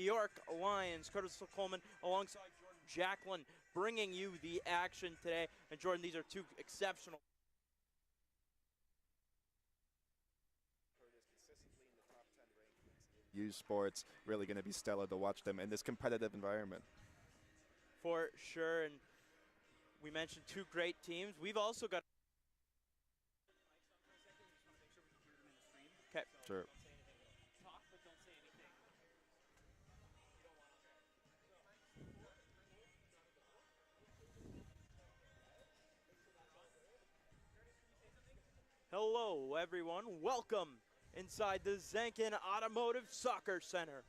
York Lions. Curtis Coleman alongside Jordan Jacqueline bringing you the action today. And Jordan, these are two exceptional. U Sports, really going to be stellar to watch them in this competitive environment. For sure, and we mentioned two great teams. We've also got. Okay. Sure. Hello, everyone. Welcome inside the Zanchin Automotive Soccer Center.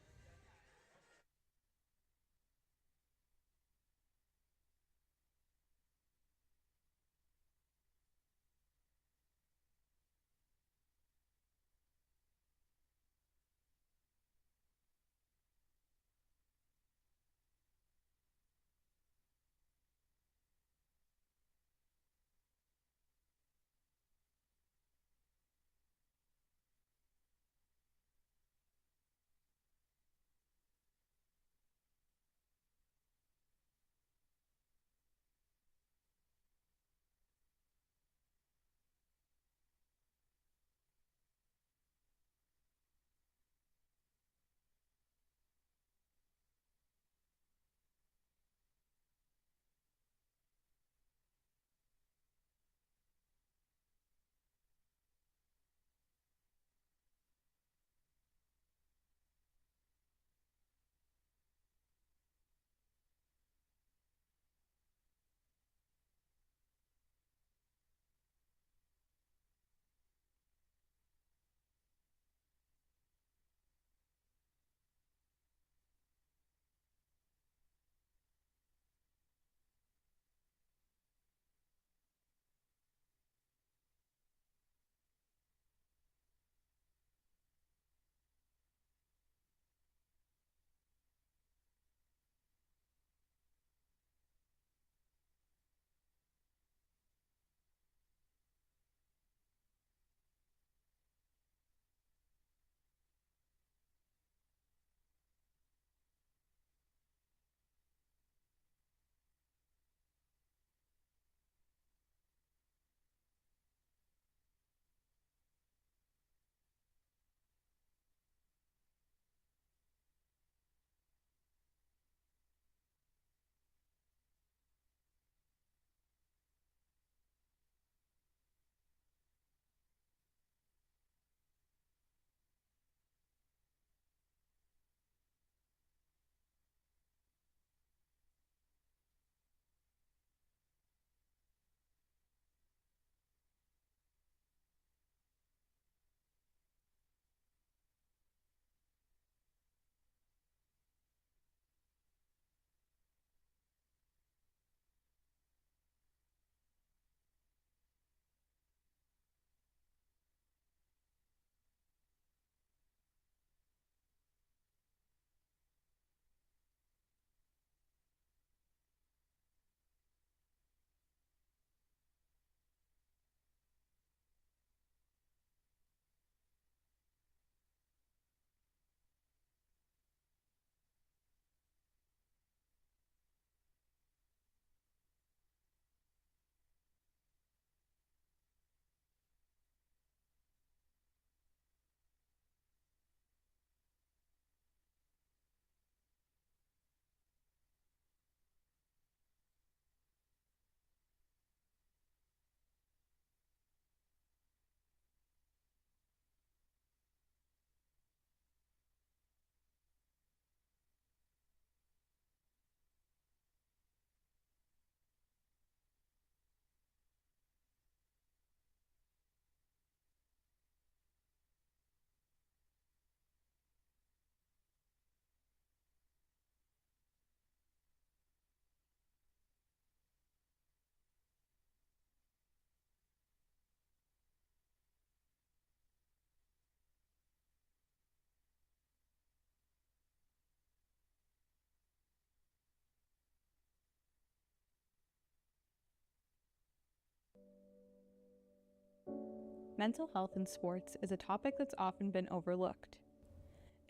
Mental health in sports is a topic that's often been overlooked.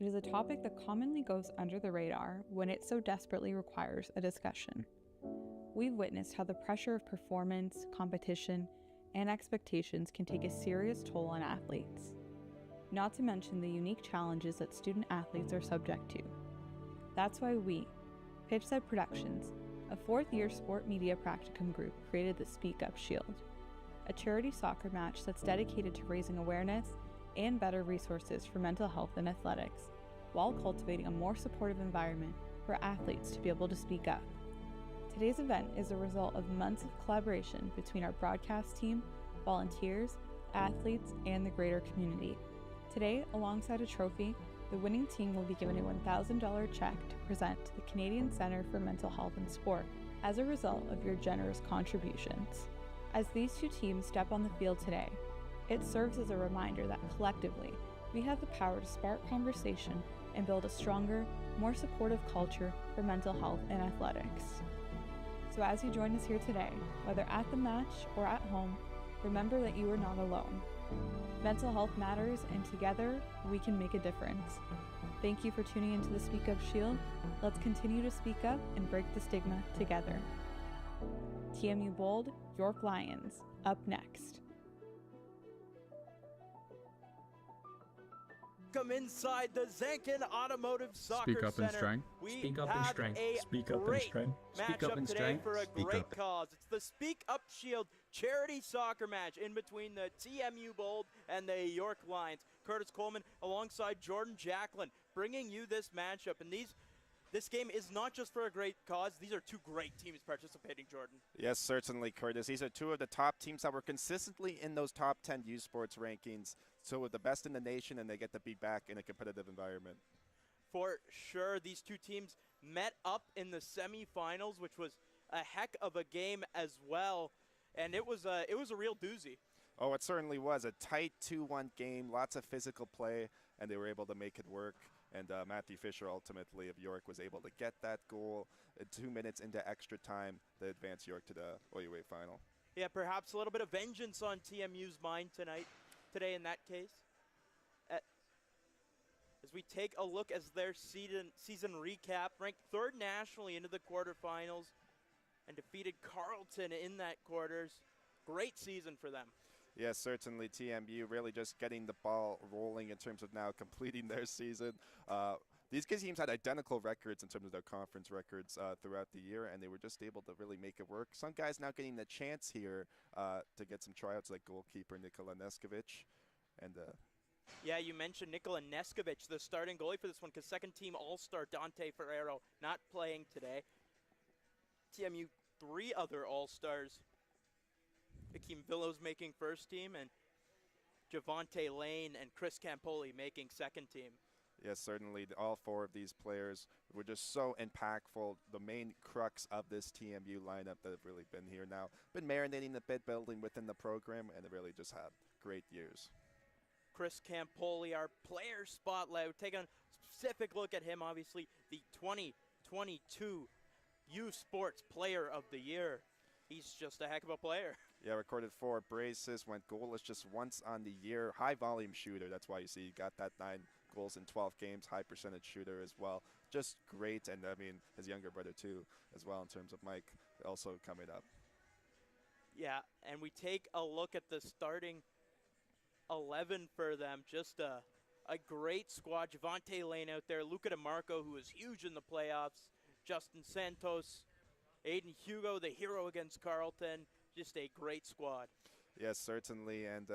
It is a topic that commonly goes under the radar when it so desperately requires a discussion. We've witnessed how the pressure of performance, competition, and expectations can take a serious toll on athletes, not to mention the unique challenges that student athletes are subject to. That's why we, Pitchside Productions, a fourth-year sport media practicum group, created the Speak Up Shield, a charity soccer match that's dedicated to raising awareness and better resources for mental health and athletics, while cultivating a more supportive environment for athletes to be able to speak up. Today's event is a result of months of collaboration between our broadcast team, volunteers, athletes, and the greater community. Today, alongside a trophy, the winning team will be given a $1,000 check to present to the Canadian Centre for Mental Health and Sport as a result of your generous contributions. As these two teams step on the field today, it serves as a reminder that collectively, we have the power to spark conversation and build a stronger, more supportive culture for mental health and athletics. So as you join us here today, whether at the match or at home, remember that you are not alone. Mental health matters, and together, we can make a difference. Thank you for tuning into the Speak Up Shield. Let's continue to speak up and break the stigma together. TMU Bold, York Lions, up next. Come inside the Zanchin Automotive Soccer Speak up in Center. strength. We Speak up in have strength. a Speak up in great strength. Speak up matchup in today strength. for a Speak great up. cause. It's the Speak Up Shield charity soccer match in between the TMU Bold and the York Lions. Curtis Coleman alongside Jordan Jacklin bringing you this matchup. And this game is not just for a great cause. These are two great teams participating, Jordan. Yes, certainly, Curtis. These are two of the top teams that were consistently in those top 10 U Sports rankings. So the best in the nation, and they get to be back in a competitive environment. For sure, these two teams met up in the semifinals, which was a heck of a game as well. And it was a real doozy. Oh, it certainly was a tight 2-1 game, lots of physical play, and they were able to make it work. And Matthew Fisher, ultimately, of York, was able to get that goal 2 minutes into extra time to advance York to the OUA final. Yeah, perhaps a little bit of vengeance on TMU's mind today in that case. As we take a look as their season recap, ranked third nationally into the quarterfinals and defeated Carleton in that quarters. Great season for them. Yes, certainly TMU really just getting the ball rolling in terms of now completing their season. These teams had identical records in terms of their conference records throughout the year, and they were just able to really make it work. Some guys now getting the chance here to get some tryouts, like goalkeeper Nikola Neskovic. And yeah, you mentioned Nikola Neskovic, the starting goalie for this one, because second-team All-Star Dante Ferrero not playing today. TMU, 3 other All-Stars. Akeem Villos making first team, and Javante Lane and Chris Campoli making second team. yes, certainly all 4 of these players were just so impactful. The main crux of this TMU lineup that have really been here now, been marinating a bit, building within the program, and they really just had great years. Chris Campoli, our player spotlight. We'll take a specific look at him, obviously, the 2022 U Sports Player of the Year. He's just a heck of a player. Yeah, recorded 4 braces, went goalless just once on the year. High volume shooter, that's why you see he got that 9 goals in 12 games. High percentage shooter as well. Just great, and I mean, his younger brother too, as well, in terms of Mike, also coming up. Yeah, and we take a look at the starting 11 for them. Just a great squad. Javante Lane out there. Luca DeMarco, who was huge in the playoffs. Justin Santos. Aiden Hugo, the hero against Carleton. Just a great squad. Yes, certainly. And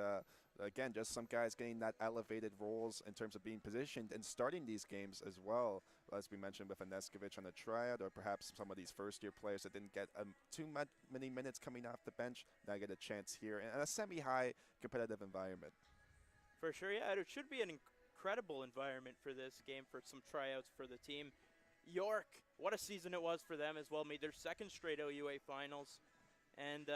again, just some guys getting that elevated roles in terms of being positioned and starting these games as well. As we mentioned with Neskovic on the tryout, or perhaps some of these first-year players that didn't get too many minutes coming off the bench, now get a chance here in a semi-high competitive environment. For sure, yeah. It should be an incredible environment for this game, for some tryouts for the team. York, what a season it was for them as well. Made their second straight OUA finals. And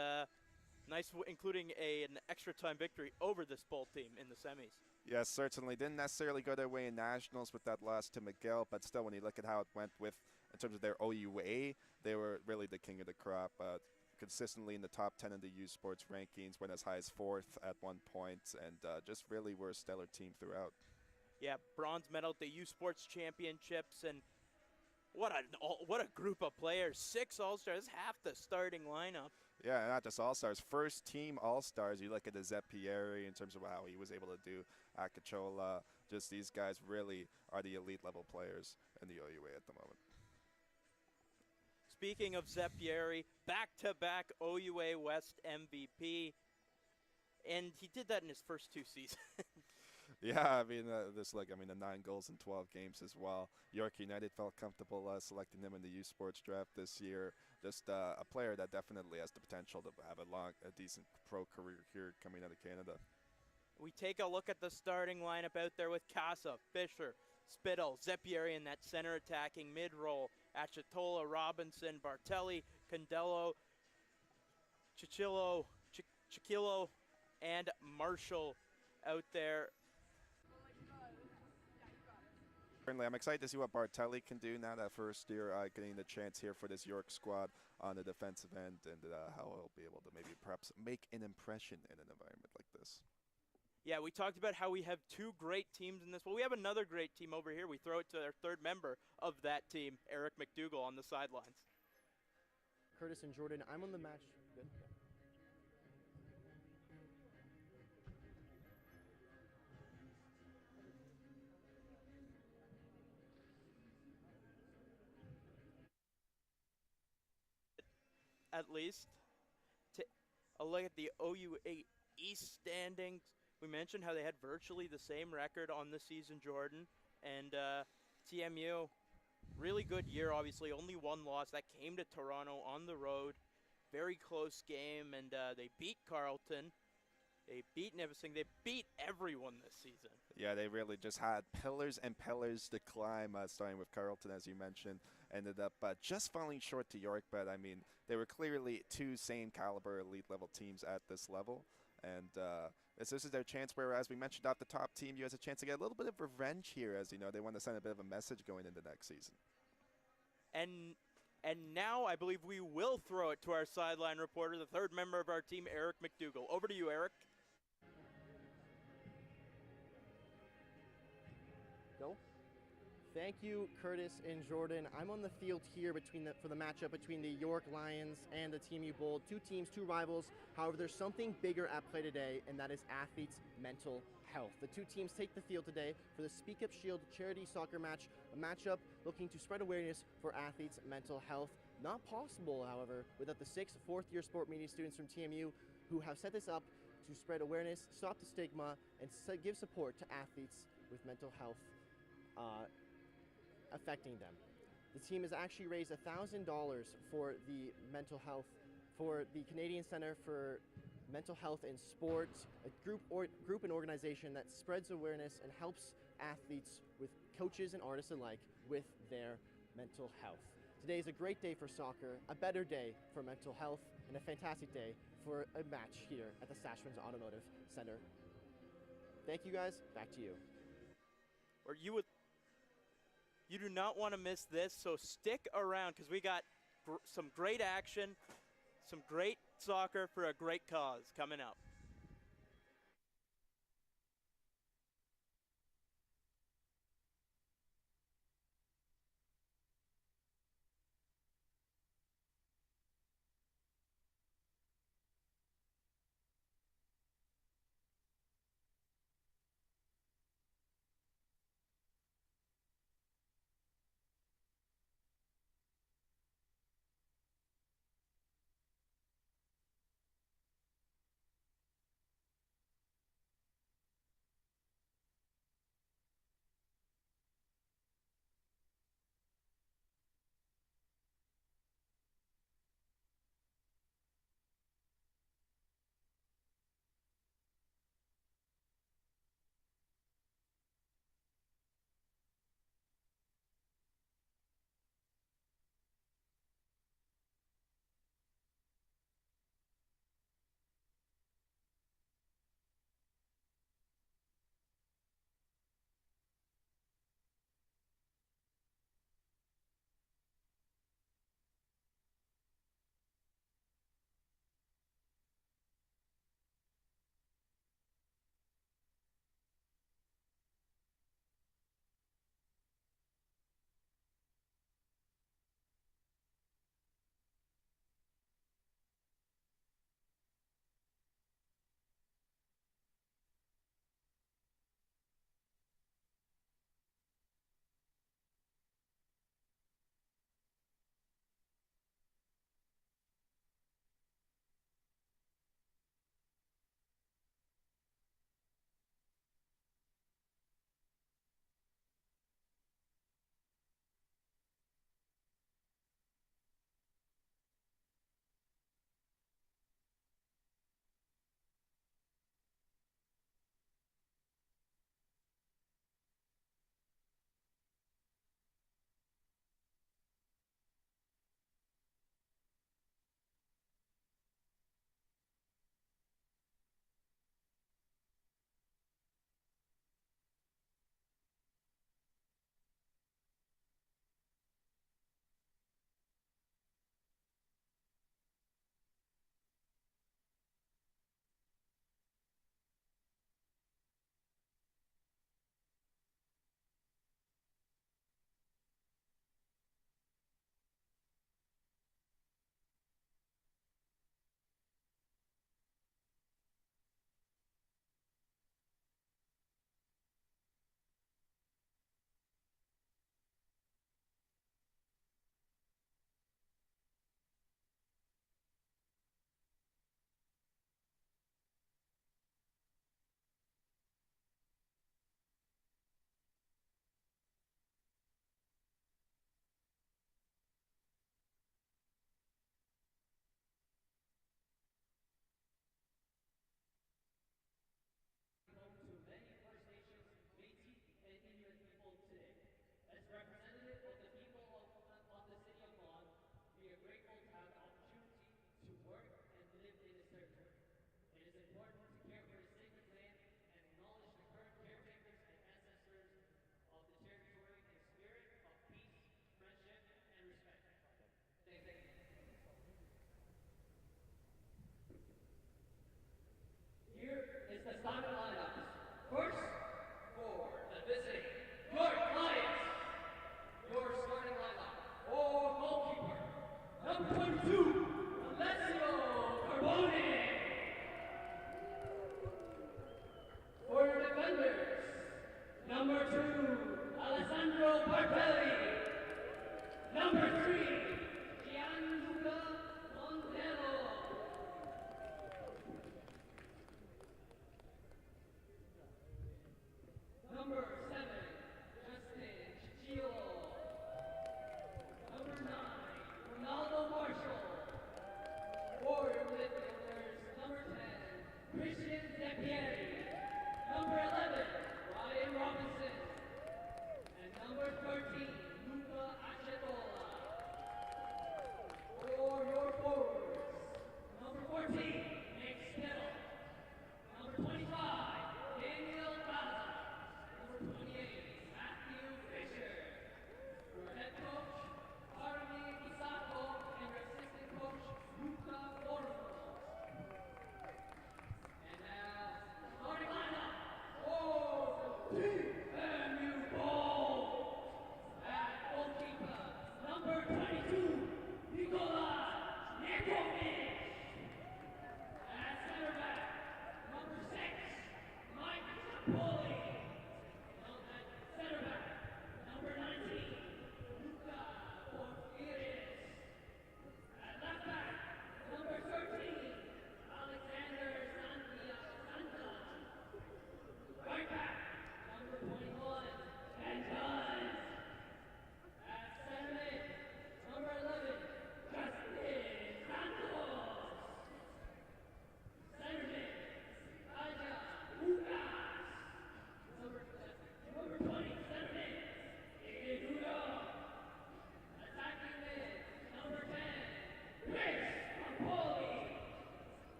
including an extra time victory over this Bold team in the semis. Yes, certainly. Didn't necessarily go their way in nationals with that loss to McGill, but still, when you look at how it went with, in terms of their OUA, they were really the king of the crop. Consistently in the top 10 in the U Sports rankings, went as high as 4th at one point, and just really were a stellar team throughout. Yeah, bronze medal at the U Sports Championships, and what a group of players. 6 All-Stars, half the starting lineup. Yeah, not just All-Stars. First team All-Stars. You look at the Zeppieri in terms of how he was able to do Akachola. Just these guys really are the elite level players in the OUA at the moment. Speaking of Zeppieri, back-to-back OUA West MVP, and he did that in his first 2 seasons. Yeah, I mean, the 9 goals in 12 games as well. York United felt comfortable selecting him in the U Sports draft this year. Just a player that definitely has the potential to have a decent pro career here coming out of Canada. We take a look at the starting lineup out there with Casa, Fisher, Spittle, Zeppieri in that center attacking mid-roll, Achitola, Robinson, Bartelli, Condello, Chiquillo, and Marshall out there. Certainly, I'm excited to see what Bartelli can do now that first year getting the chance here for this York squad on the defensive end, and how he'll be able to maybe perhaps make an impression in an environment like this. Yeah, we talked about how we have 2 great teams in this. Well, we have another great team over here. We throw it to our 3rd member of that team, Eric McDougall, on the sidelines. Curtis and Jordan, I'm on the match. Good. At least, to a look at the OUA East standings. We mentioned how they had virtually the same record on the season, Jordan, and TMU, really good year, obviously, only 1 loss. That came to Toronto on the road. Very close game, and they beat Carleton. They beat Nipissing. They beat everyone this season. Yeah, they really just had pillars and pillars to climb, starting with Carleton, as you mentioned. Ended up just falling short to York, but I mean, they were clearly 2 same caliber elite level teams at this level. And this is their chance where, as we mentioned off the top, Team U has a chance to get a little bit of revenge here, as you know, they want to send a bit of a message going into next season. And now I believe we will throw it to our sideline reporter, the 3rd member of our team, Eric McDougall. Over to you, Eric. Go. Thank you, Curtis and Jordan. I'm on the field here for the matchup between the York Lions and the Team U Bold. 2 teams, 2 rivals. However, there's something bigger at play today, and that is athletes' mental health. The 2 teams take the field today for the Speak Up Shield charity soccer match, a matchup looking to spread awareness for athletes' mental health. Not possible, however, without the 6 fourth-year sport media students from TMU who have set this up to spread awareness, stop the stigma, and give support to athletes with mental health affecting them. The team has actually raised $1,000 for the mental health, for the Canadian Centre for Mental Health in Sport, a group and organization that spreads awareness and helps athletes, with coaches and artists alike, with their mental health. Today is a great day for soccer, a better day for mental health, and a fantastic day for a match here at the Saskatchewan's Automotive Centre. Thank you guys, back to you. Or you do not want to miss this, so stick around because we got some great action, some great soccer for a great cause coming up.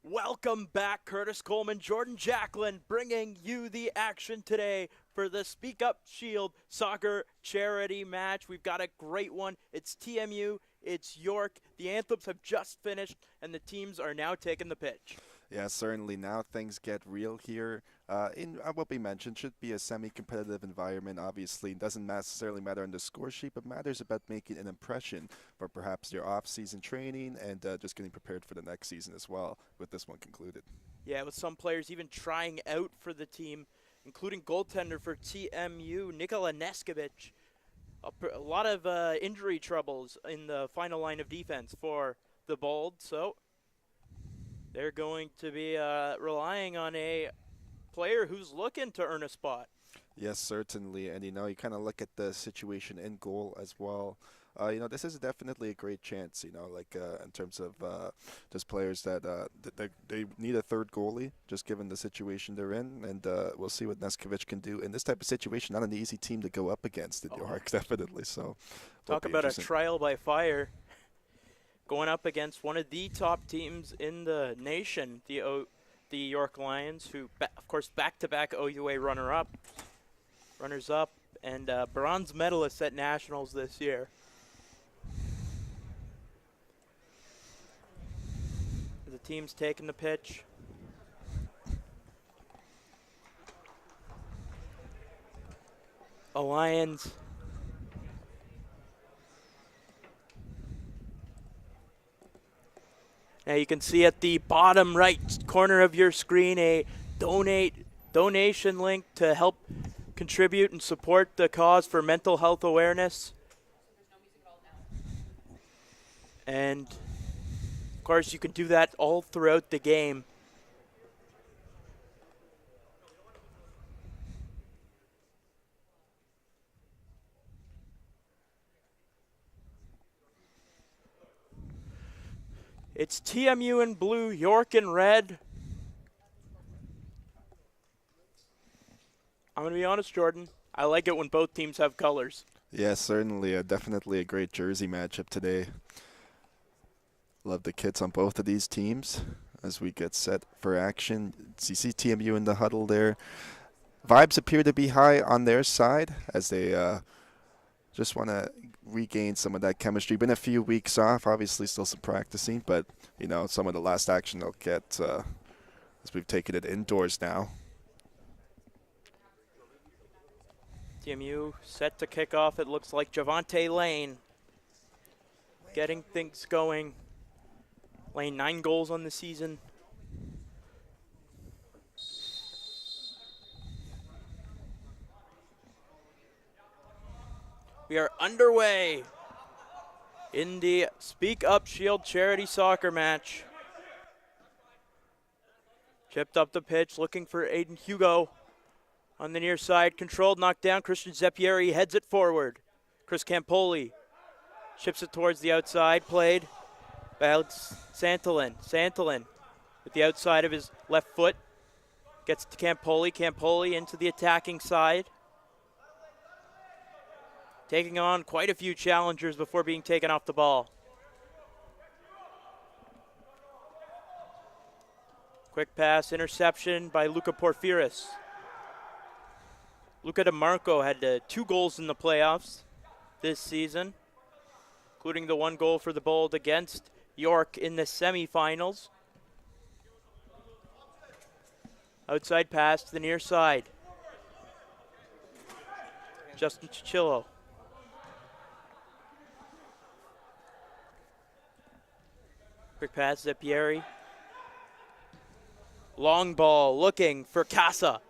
Welcome back, Curtis Coleman, Jordan Jacklin, bringing you the action today for the Speak Up Shield soccer charity match. We've got a great one. It's TMU, it's York. The anthems have just finished, and the teams are now taking the pitch. Yeah, certainly. Now things get real here. In what we mentioned, should be a semi-competitive environment. Obviously, it doesn't necessarily matter on the score sheet, but matters about making an impression for perhaps your off-season training and just getting prepared for the next season as well, with this one concluded. Yeah, with some players even trying out for the team, including goaltender for TMU, Nikola Neskovic. A lot of injury troubles in the final line of defense for the Bold, so they're going to be relying on a player who's looking to earn a spot. Yes, certainly. And, you kind of look at the situation in goal as well. This is definitely a great chance, in terms of just players that they need a third goalie, just given the situation they're in. And we'll see what Neskovic can do in this type of situation. Not an easy team to go up against in York, definitely. So talk about a trial by fire. Going up against one of the top teams in the nation, the York Lions, who, of course, back-to-back OUA runners-up, and bronze medalists at nationals this year. The team's taking the pitch. The Lions. Now you can see at the bottom right corner of your screen a donation link to help contribute and support the cause for mental health awareness. And of course you can do that all throughout the game. It's TMU in blue, York in red. I'm going to be honest, Jordan. I like it when both teams have colors. Yes, certainly. Definitely a great jersey matchup today. Love the kits on both of these teams as we get set for action. So you see TMU in the huddle there. Vibes appear to be high on their side as they just want to regain some of that chemistry. Been a few weeks off, obviously still some practicing, but, some of the last action they'll get as we've taken it indoors now. TMU set to kick off. It looks like Javante Lane getting things going. Lane 9 goals on the season. We are underway in the Speak Up Shield charity soccer match. Chipped up the pitch, looking for Aiden Hugo. On the near side, controlled, knocked down. Christian Zeppieri heads it forward. Chris Campoli chips it towards the outside, played by Alex Santolin. Santolin with the outside of his left foot gets to Campoli. Campoli into the attacking side. Taking on quite a few challengers before being taken off the ball. Quick pass, interception by Luca Porfiris. Luca DeMarco had 2 goals in the playoffs this season, including the 1 goal for the Bold against York in the semifinals. Outside pass to the near side. Justin Chichillo. Quick pass, Zeppieri. Long ball, looking for Casa.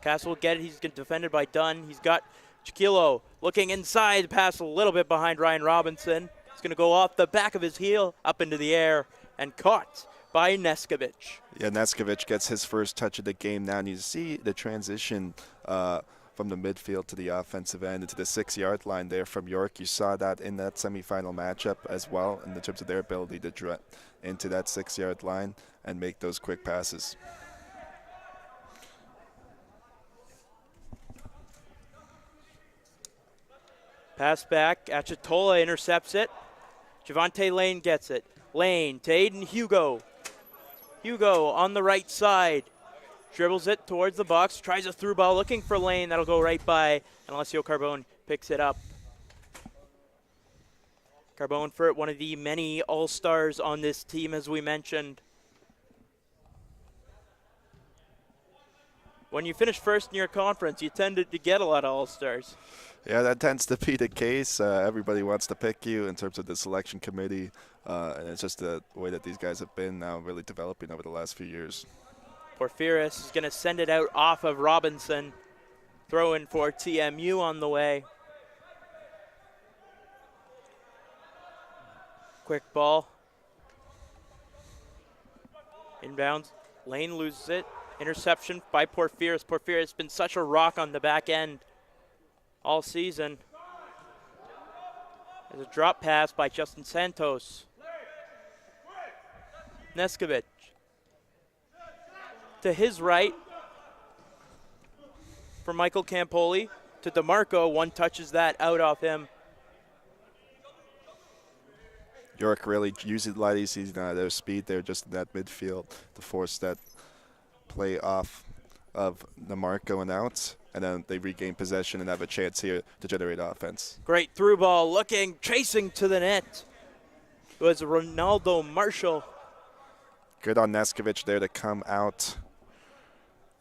Casa will get it. He's defended by Dunn. He's got Chiquillo looking inside. Pass a little bit behind Ryan Robinson. He's going to go off the back of his heel, up into the air, and caught by Neskovic. Yeah, Neskovic gets his first touch of the game now, and you see the transition from the midfield to the offensive end into the 6-yard line there from York. You saw that in that semifinal matchup as well in terms of their ability to draw into that 6-yard line and make those quick passes. Pass back, Achitola intercepts it. Javante Lane gets it. Lane to Aiden Hugo. Hugo on the right side. Dribbles it towards the box, tries a through ball, looking for Lane. That'll go right by, and Alessio Carbone picks it up. Carbone, for one of the many all-stars on this team, as we mentioned. When you finish first in your conference, you tended to get a lot of all-stars. Yeah, that tends to be the case. Everybody wants to pick you in terms of the selection committee, and it's just the way that these guys have been now really developing over the last few years. Porfiris is going to send it out off of Robinson. Throw in for TMU on the way. Quick ball. Inbounds. Lane loses it. Interception by Porphyrios. Porphyrios has been such a rock on the back end all season. There's a drop pass by Justin Santos. Neskovic to his right for Michael Campoli to DeMarco. One touches that out off him. York really utilizing their speed there just in that midfield to force that play off of DeMarco and out. And then they regain possession and have a chance here to generate offense. Great through ball, looking, chasing to the net. It was Ronaldo Marshall. Good on Neskovic there to come out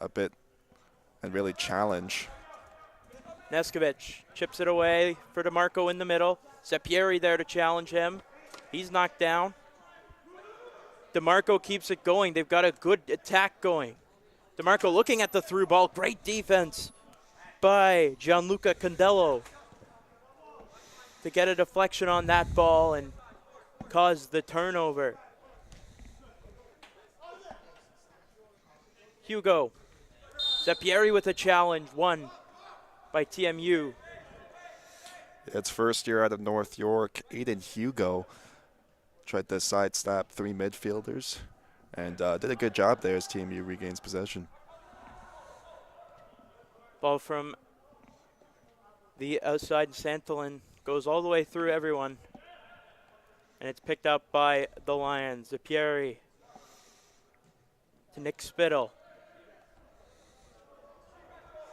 a bit and really challenge. Neskovic chips it away for DeMarco in the middle. Zepieri there to challenge him. He's knocked down. DeMarco keeps it going. They've got a good attack going. DeMarco looking at the through ball. Great defense by Gianluca Condello to get a deflection on that ball and cause the turnover. Hugo. Zepieri with a challenge, won by TMU. It's first year out of North York. Aiden Hugo tried to sidestep 3 midfielders and did a good job there as TMU regains possession. Ball from the outside, Santolin goes all the way through everyone. And it's picked up by the Lions. Zepieri to Nick Spittle.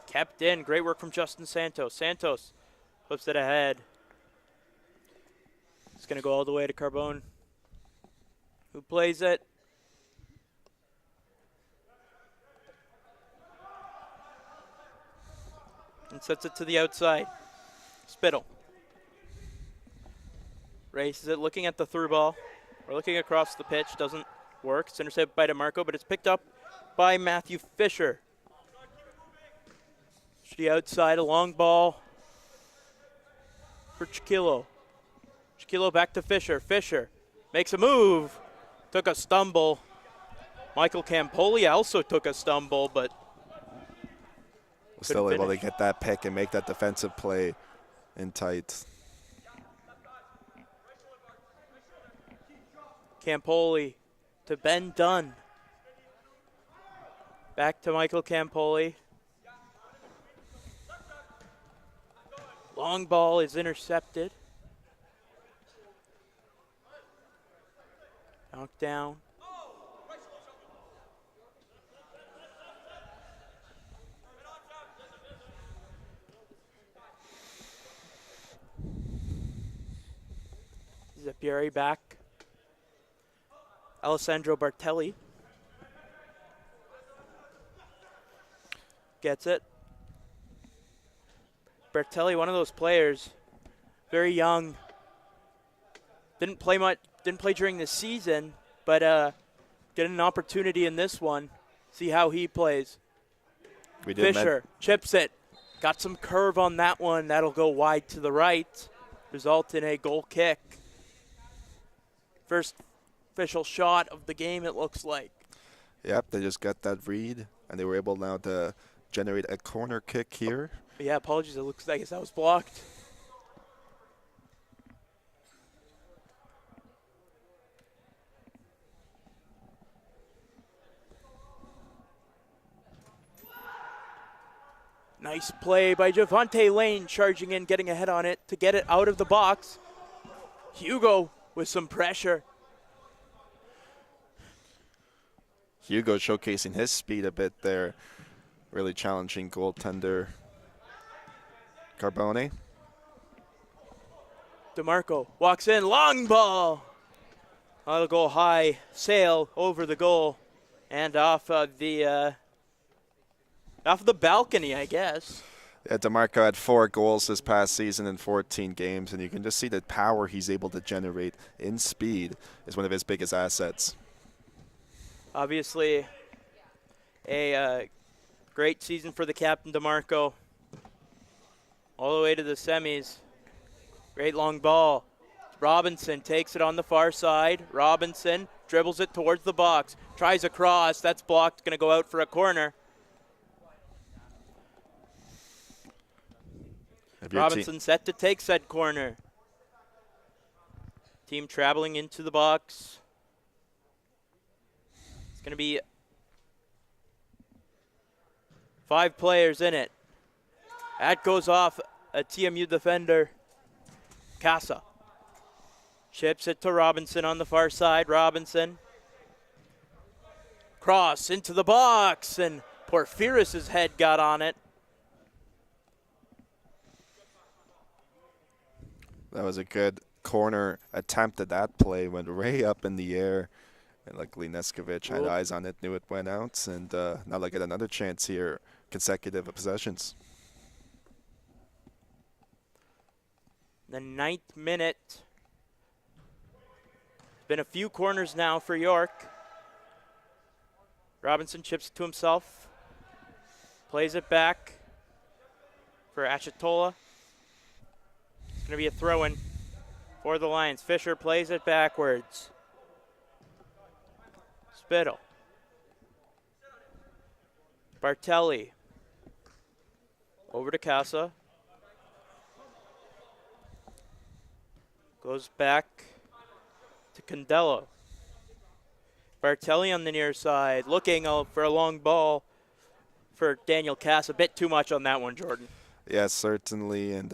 Kept in. Great work from Justin Santos. Santos flips it ahead. It's going to go all the way to Carbone, who plays it. And sets it to the outside. Spittle. Races it, looking at the through ball. Or looking across the pitch. Doesn't work. It's intercepted by DeMarco, but it's picked up by Matthew Fisher. To the outside, a long ball for Chiquillo. Chiquillo back to Fisher. Fisher makes a move. Took a stumble. Michael Campoli also took a stumble, but still able to get that pick and make that defensive play in tight. Campoli to Ben Dunn. Back to Michael Campoli. Long ball is intercepted. Knocked down. Zepieri back. Alessandro Bartelli gets it. Bartelli, one of those players, very young. Didn't play during the season, but getting an opportunity in this one. See how he plays. Fisher chips it. Got some curve on that one. That'll go wide to the right. Result in a goal kick. First official shot of the game, it looks like. Yep, they just got that read, and they were able now to generate a corner kick here. Yeah, apologies. It looks like I guess that was blocked. Nice play by Javante Lane, charging in, getting ahead on it to get it out of the box. Hugo with some pressure. Hugo showcasing his speed a bit there. Really challenging goaltender Carbone. DeMarco walks in, long ball. That'll go high, sail over the goal, and off of the balcony, I guess. Yeah, DeMarco had 4 goals this past season in 14 games, and you can just see the power he's able to generate in speed is one of his biggest assets. Obviously, a great season for the captain, DeMarco. All the way to the semis. Great long ball. Robinson takes it on the far side. Robinson dribbles it towards the box. Tries a cross. That's blocked. Going to go out for a corner. Robinson set to take said corner. Team traveling into the box. It's going to be 5 players in it. That goes off a TMU defender, Casa. Chips it to Robinson on the far side. Robinson. Cross into the box, and Porphyris' head got on it. That was a good corner attempt at that play. Went way up in the air. And luckily Neskovic had eyes on it, knew it went out. And now they get another chance here. Consecutive possessions. The 9th minute. Been a few corners now for York. Robinson chips it to himself. Plays it back for Achitola. It's going to be a throw-in for the Lions. Fisher plays it backwards. Spittle. Bartelli. Over to Casa. Goes back to Condello. Bartelli on the near side, looking for a long ball for Daniel Cass. A bit too much on that one, Jordan. Yes, certainly. And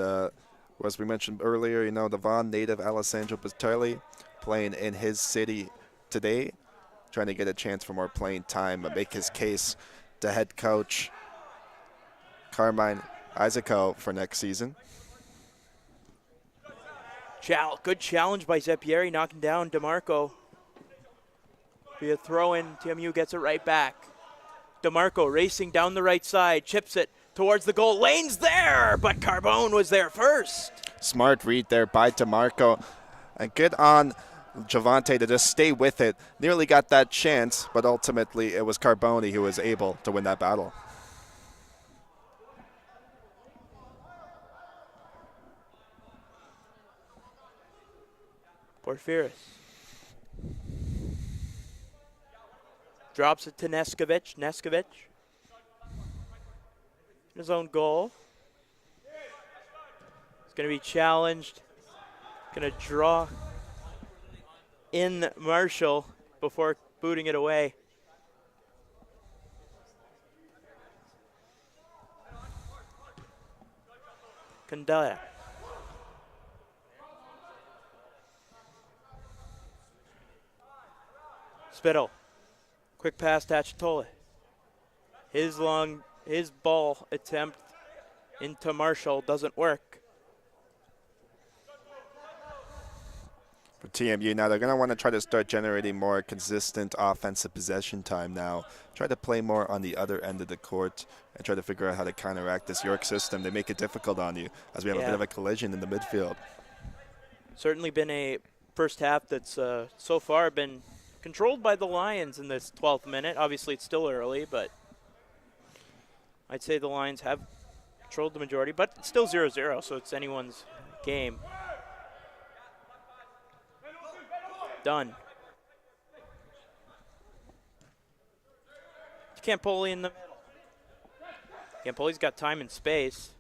as we mentioned earlier, you know, the Vaughan native Alessandro Bartelli playing in his city today, trying to get a chance for more playing time and make his case to head coach Carmine Isaaco for next season. Good challenge by Zeppieri, knocking down DeMarco. Be a throw-in. TMU gets it right back. DeMarco racing down the right side, chips it towards the goal. Lane's there, but Carbone was there first. Smart read there by DeMarco. And good on Javante to just stay with it. Nearly got that chance, but ultimately it was Carbone who was able to win that battle. Porphyris. Drops it to Neskovic. Neskovic. His own goal. It's going to be challenged. Going to draw in Marshall before booting it away. Condello. Spittle. Quick pass to Achitola. His ball attempt into Marshall doesn't work. For TMU now, they're going to want to try to start generating more consistent offensive possession time now. Try to play more on the other end of the court and try to figure out how to counteract this York system. They make it difficult on you as we have a bit of a collision in the midfield. Certainly been a first half that's so far been controlled by the Lions in this 12th minute. Obviously, it's still early, but I'd say the Lions have controlled the majority, but it's still 0-0, so it's anyone's game. Done. Campoli in the middle. Campoli's got time and space.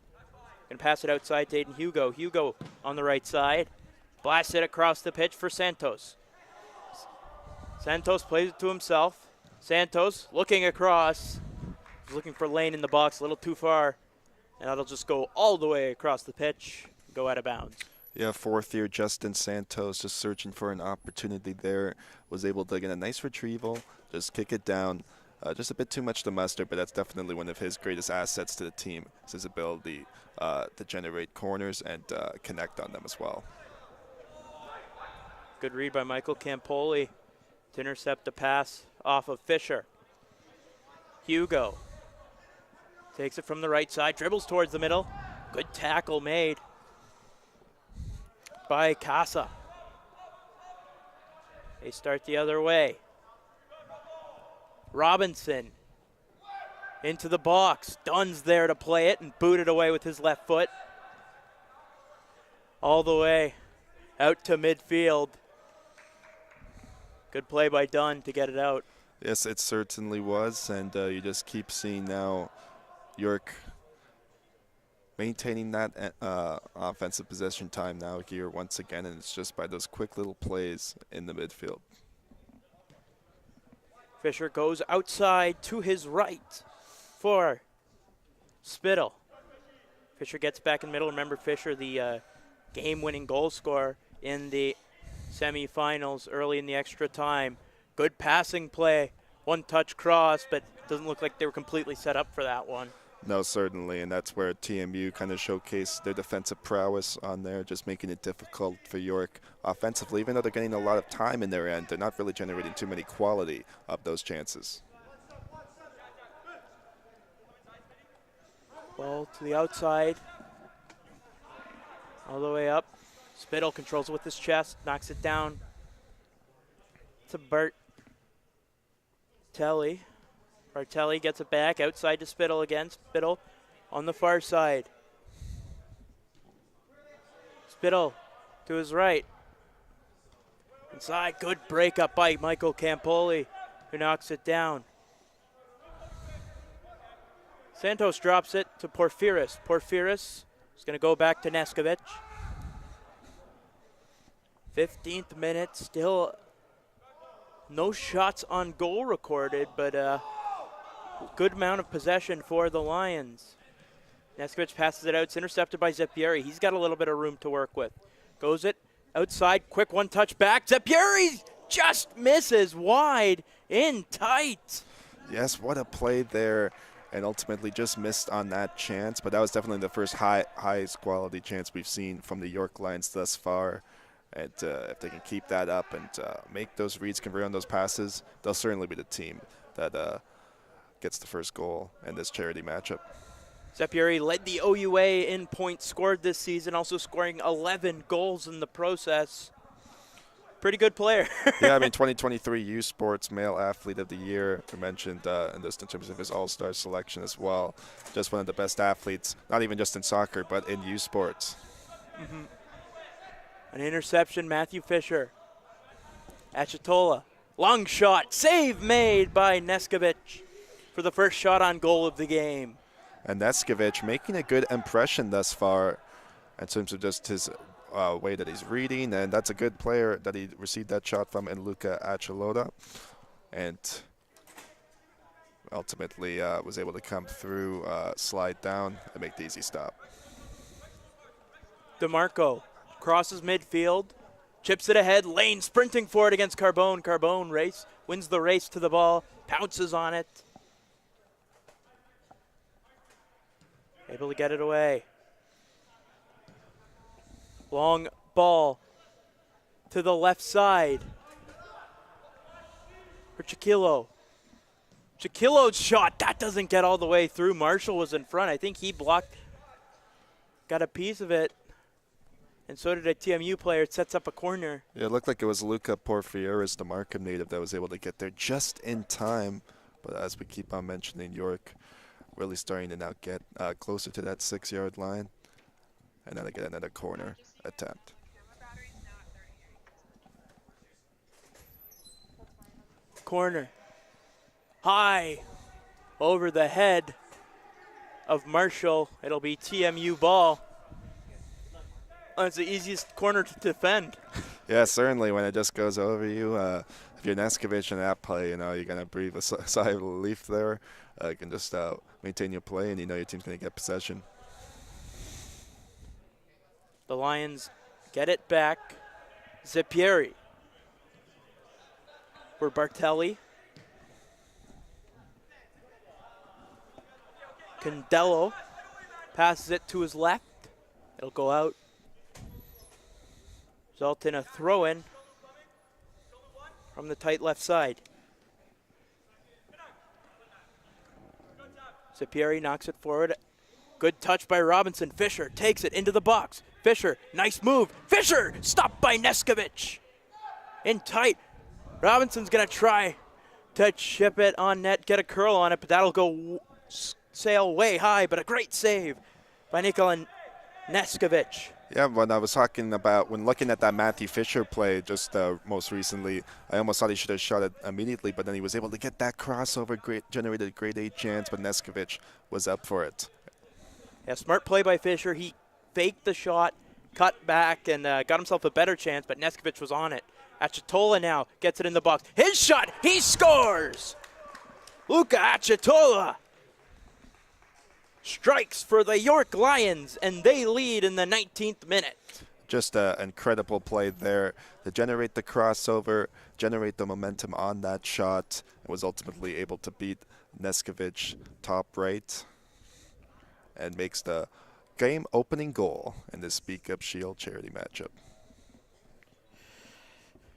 Gonna pass it outside to Aiden Hugo. Hugo on the right side. Blasts it across the pitch for Santos. Santos plays it to himself. Santos looking across. He's looking for Lane in the box, a little too far. And that'll just go all the way across the pitch, go out of bounds. Yeah, 4th year Justin Santos just searching for an opportunity there. Was able to get a nice retrieval, just kick it down. Just a bit too much to muster, but that's definitely one of his greatest assets to the team. Is his ability to generate corners and connect on them as well. Good read by Michael Campoli to intercept the pass off of Fisher. Hugo takes it from the right side, dribbles towards the middle. Good tackle made by Casa. They start the other way. Robinson into the box. Dunn's there to play it and boot it away with his left foot. All the way out to midfield. Good play by Dunn to get it out. Yes, it certainly was, and you just keep seeing now York maintaining that offensive possession time now here once again, and it's just by those quick little plays in the midfield. Fisher goes outside to his right for Spittle. Fisher gets back in the middle. Remember, Fisher, the game-winning goal scorer in the semifinals early in the extra time. Good passing play, one-touch cross, but doesn't look like they were completely set up for that one. No, certainly, and that's where TMU kind of showcased their defensive prowess on there, just making it difficult for York offensively. Even though they're getting a lot of time in their end, they're not really generating too many quality of those chances. Ball to the outside, all the way up. Spittle controls it with his chest, knocks it down to Bartelli. Bartelli gets it back, outside to Spittle again. Spittle on the far side. Spittle to his right. Inside, good breakup by Michael Campoli, who knocks it down. Santos drops it to Porfiris. Porfiris is going to go back to Neskovic. 15th minute, still no shots on goal recorded, but good amount of possession for the Lions. Neskovic passes it out. It's intercepted by Zepieri. He's got a little bit of room to work with. Goes it outside. Quick one-touch back. Zepieri just misses wide in tight. Yes, what a play there, and ultimately just missed on that chance. But that was definitely the first highest quality chance we've seen from the York Lions thus far. And if they can keep that up and make those reads, convert on those passes, they'll certainly be the team that gets the first goal in this charity matchup. Zepieri led the OUA in points scored this season, also scoring 11 goals in the process. Pretty good player. Yeah, I mean, 2023 U Sports Male Athlete of the Year, we mentioned in terms of his All-Star selection as well. Just one of the best athletes, not even just in soccer, but in U Sports. Mm-hmm. An interception, Matthew Fisher. Achitola, long shot, save made by Neskovic for the first shot on goal of the game. And Neskovic making a good impression thus far in terms of just his way that he's reading, and that's a good player that he received that shot from in Luca Achilota, and ultimately was able to come through, slide down, and make the easy stop. DeMarco crosses midfield, chips it ahead, Lane sprinting for it against Carbone. Carbone wins the race to the ball, pounces on it. Able to get it away. Long ball to the left side for Chiquillo. Chiquillo's shot, that doesn't get all the way through. Marshall was in front. I think he blocked, got a piece of it. And so did a TMU player. It sets up a corner. Yeah, it looked like it was Luca Porfieris, the Markham native, that was able to get there just in time. But as we keep on mentioning, York really starting to now get closer to that 6-yard line. And then again, another corner attempt. Corner. High over the head of Marshall. It'll be TMU ball. It's the easiest corner to defend. Yeah, certainly when it just goes over you. If you're Neskovic in that play, you know, you're going to breathe a sigh of relief there. You can just maintain your play, and you know your team's going to get possession. The Lions get it back. Zepieri for Bartelli. Condello passes it to his left. It'll go out. Result in a throw-in from the tight left side. Zepieri knocks it forward. Good touch by Robinson. Fisher takes it into the box. Fisher, nice move. Fisher, stopped by Neskovic. In tight. Robinson's going to try to chip it on net, get a curl on it, but that'll go sail way high, but a great save by Nikola Neskovic. Yeah, when I was talking about, when looking at that Matthew Fisher play just most recently, I almost thought he should have shot it immediately, but then he was able to get that crossover, generated a great 8 chance, but Neskovic was up for it. Yeah, smart play by Fisher. He faked the shot, cut back, and got himself a better chance, but Neskovic was on it. Achitola now gets it in the box. His shot, he scores! Luka Achitola strikes for the York Lions, and they lead in the 19th minute. Just an incredible play there to generate the crossover, generate the momentum on that shot, and was ultimately able to beat Neskovic top right and makes the game opening goal in the Speak Up Shield charity matchup.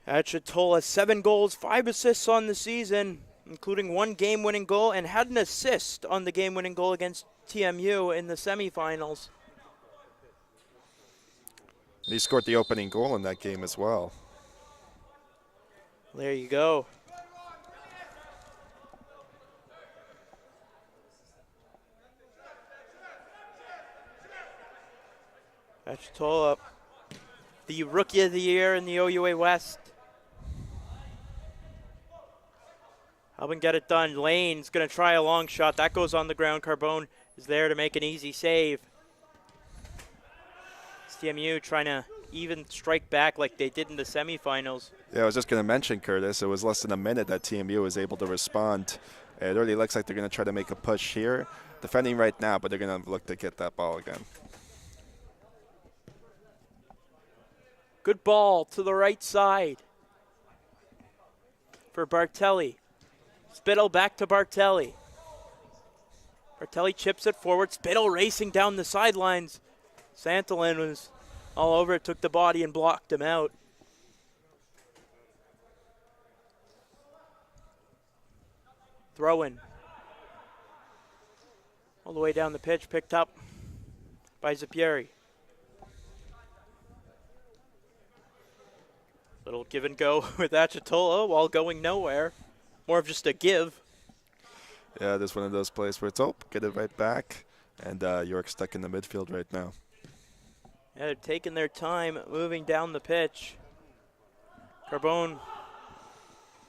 Achitola, 7 goals, 5 assists on the season, including 1 game-winning goal, and had an assist on the game-winning goal against TMU in the semifinals. He scored the opening goal in that game as well. There you go. Achitola, the Rookie of the Year in the OUA West. Helping get it done. Lane's going to try a long shot. That goes on the ground. Carbone is there to make an easy save. TMU trying to even strike back like they did in the semifinals. Yeah, I was just going to mention, Curtis, it was less than a minute that TMU was able to respond. It really looks like they're going to try to make a push here. Defending right now, but they're going to look to get that ball again. Good ball to the right side for Bartelli. Spittle back to Bartelli. Bartelli chips it forward. Spittle racing down the sidelines. Santalin was all over it, took the body and blocked him out. Throw in. All the way down the pitch, picked up by Zapieri. Little give and go with Achitola while going nowhere. More of just a give. Yeah, this is one of those plays where it's, oh, get it right back. And York stuck in the midfield right now. Yeah, they're taking their time moving down the pitch. Carbone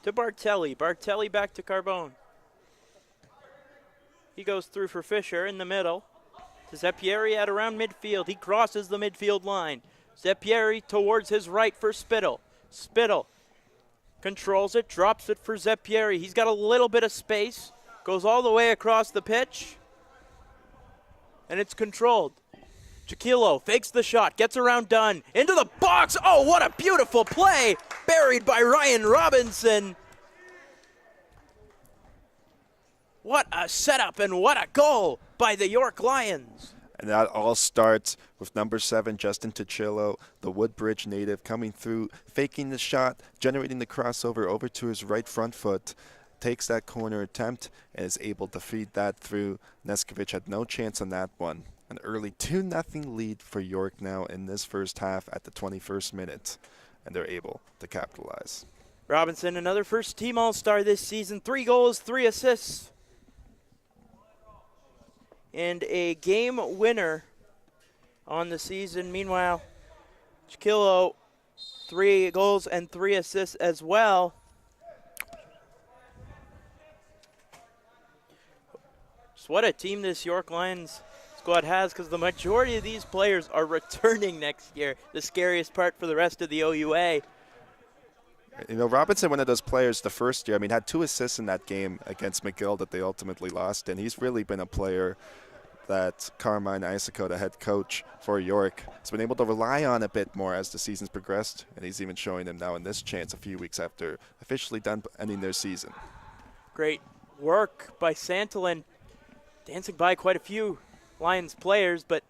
to Bartelli. Bartelli back to Carbone. He goes through for Fisher in the middle. To Zapieri at around midfield. He crosses the midfield line. Zapieri towards his right for Spittle. Spittle controls it, drops it for Zapieri. He's got a little bit of space. Goes all the way across the pitch. And it's controlled. Chiquillo fakes the shot, gets around Dunn, into the box. Oh, what a beautiful play! Buried by Ryan Robinson. What a setup and what a goal by the York Lions. And that all starts with number 7, Justin Chiquillo, the Woodbridge native, coming through, faking the shot, generating the crossover over to his right front foot, takes that corner attempt, and is able to feed that through. Neskovic had no chance on that one. An early 2-0 lead for York now in this first half at the 21st minute, and they're able to capitalize. Robinson, another first-team All-Star this season. 3 goals, 3 assists. And a game winner on the season. Meanwhile, Chiquillo, 3 goals and 3 assists as well. Just what a team this York Lions squad has, because the majority of these players are returning next year. The scariest part for the rest of the OUA. You know, Robinson, one of those players the first year, I mean, had 2 assists in that game against McGill that they ultimately lost, and he's really been a player that Carmine Isico, the head coach for York, has been able to rely on a bit more as the season's progressed, and he's even showing them now in this chance a few weeks after officially done ending their season. Great work by Santalin, dancing by quite a few Lions players, but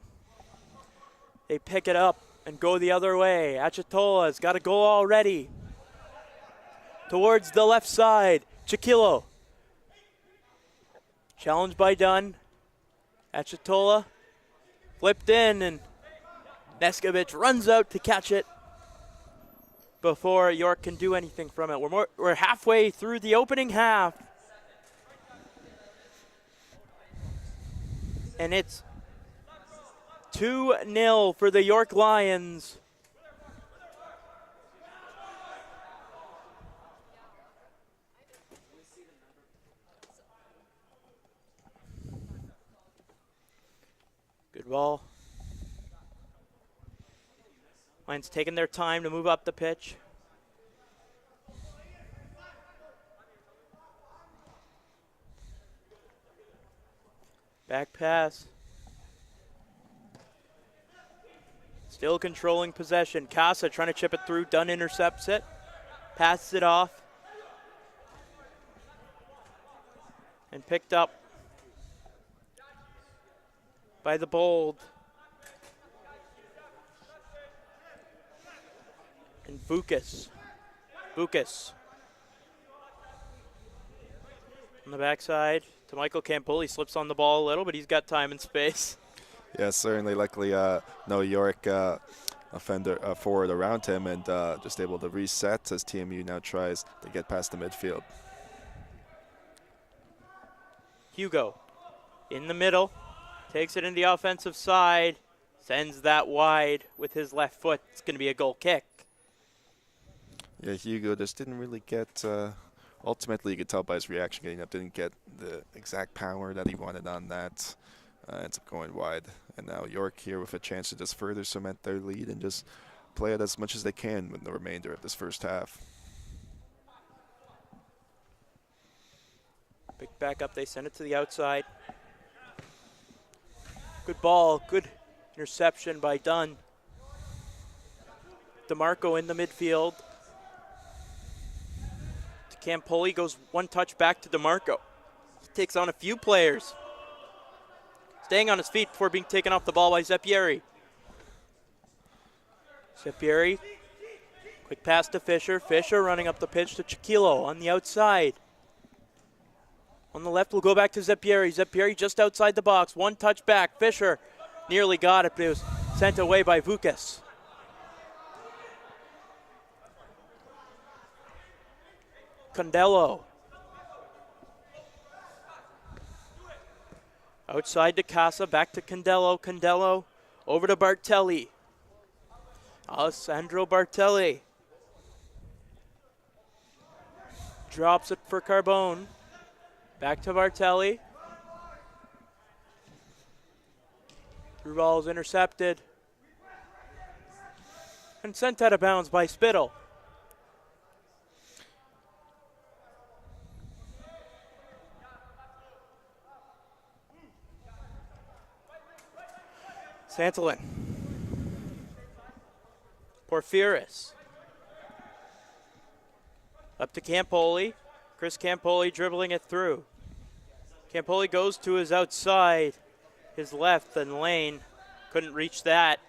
they pick it up and go the other way. Achitola's got a goal already. Towards the left side, Chiquillo. Challenged by Dunn. Achitola flipped in, and Neskovic runs out to catch it before York can do anything from it. We're halfway through the opening half. And it's 2-0 for the York Lions. Good ball. Lions taking their time to move up the pitch. Back pass. Still controlling possession. Casa trying to chip it through. Dunn intercepts it. Passes it off. And picked up by the Bold. And Vukas. On the backside to Michael Campoli. Slips on the ball a little, but he's got time and space. Yeah, certainly. Luckily, no York forward around him, and just able to reset as TMU now tries to get past the midfield. Hugo in the middle. Takes it in the offensive side. Sends that wide with his left foot. It's going to be a goal kick. Yeah, Hugo just didn't really get, ultimately you could tell by his reaction getting up, didn't get the exact power that he wanted on that. Ends up going wide. And now York here with a chance to just further cement their lead and just play it as much as they can with the remainder of this first half. Big back up, they send it to the outside. Good ball, good interception by Dunn. DeMarco in the midfield. Campoli goes one touch back to DeMarco. He takes on a few players. Staying on his feet before being taken off the ball by Zeppieri. Zeppieri, quick pass to Fisher. Fisher running up the pitch to Chiquilo on the outside. On the left, we'll go back to Zeppieri. Zeppieri just outside the box. One touch back. Fisher nearly got it, but it was sent away by Vukas. Condello. Outside to Casa, back to Condello. Condello over to Bartelli. Alessandro Bartelli. Drops it for Carbone. Back to Bartelli. Through ball is intercepted. And sent out of bounds by Spittle. Santillan. Porphyris. Up to Campoli. Chris Campoli dribbling it through. Campoli goes to his outside, his left, and Lane couldn't reach that.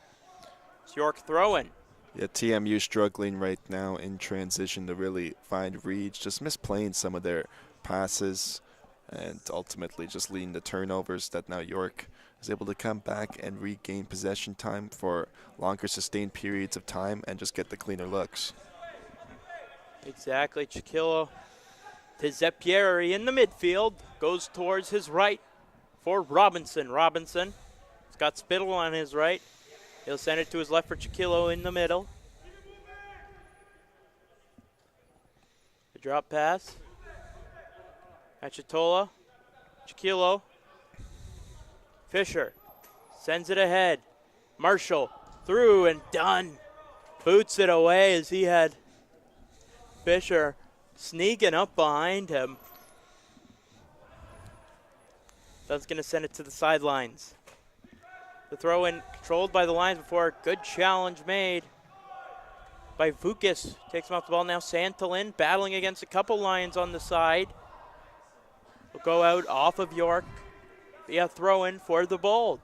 It's York throwing. Yeah, TMU struggling right now in transition to really find reads, just misplaying some of their passes, and ultimately just leading to turnovers that now York is able to come back and regain possession time for longer sustained periods of time and just get the cleaner looks. Exactly. Chiquillo to Zeppieri in the midfield. Goes towards his right for Robinson. Robinson has got Spittle on his right. He'll send it to his left for Chiquillo in the middle. The drop pass. Achitola. Chiquillo. Fisher sends it ahead. Marshall through and done. Boots it away as he had Fisher sneaking up behind him. That's going to send it to the sidelines. The throw in controlled by the Lions before. Good challenge made by Vukas. Takes him off the ball now. Santillan battling against a couple Lions on the side. Will go out off of York. Via throw in for the Bold.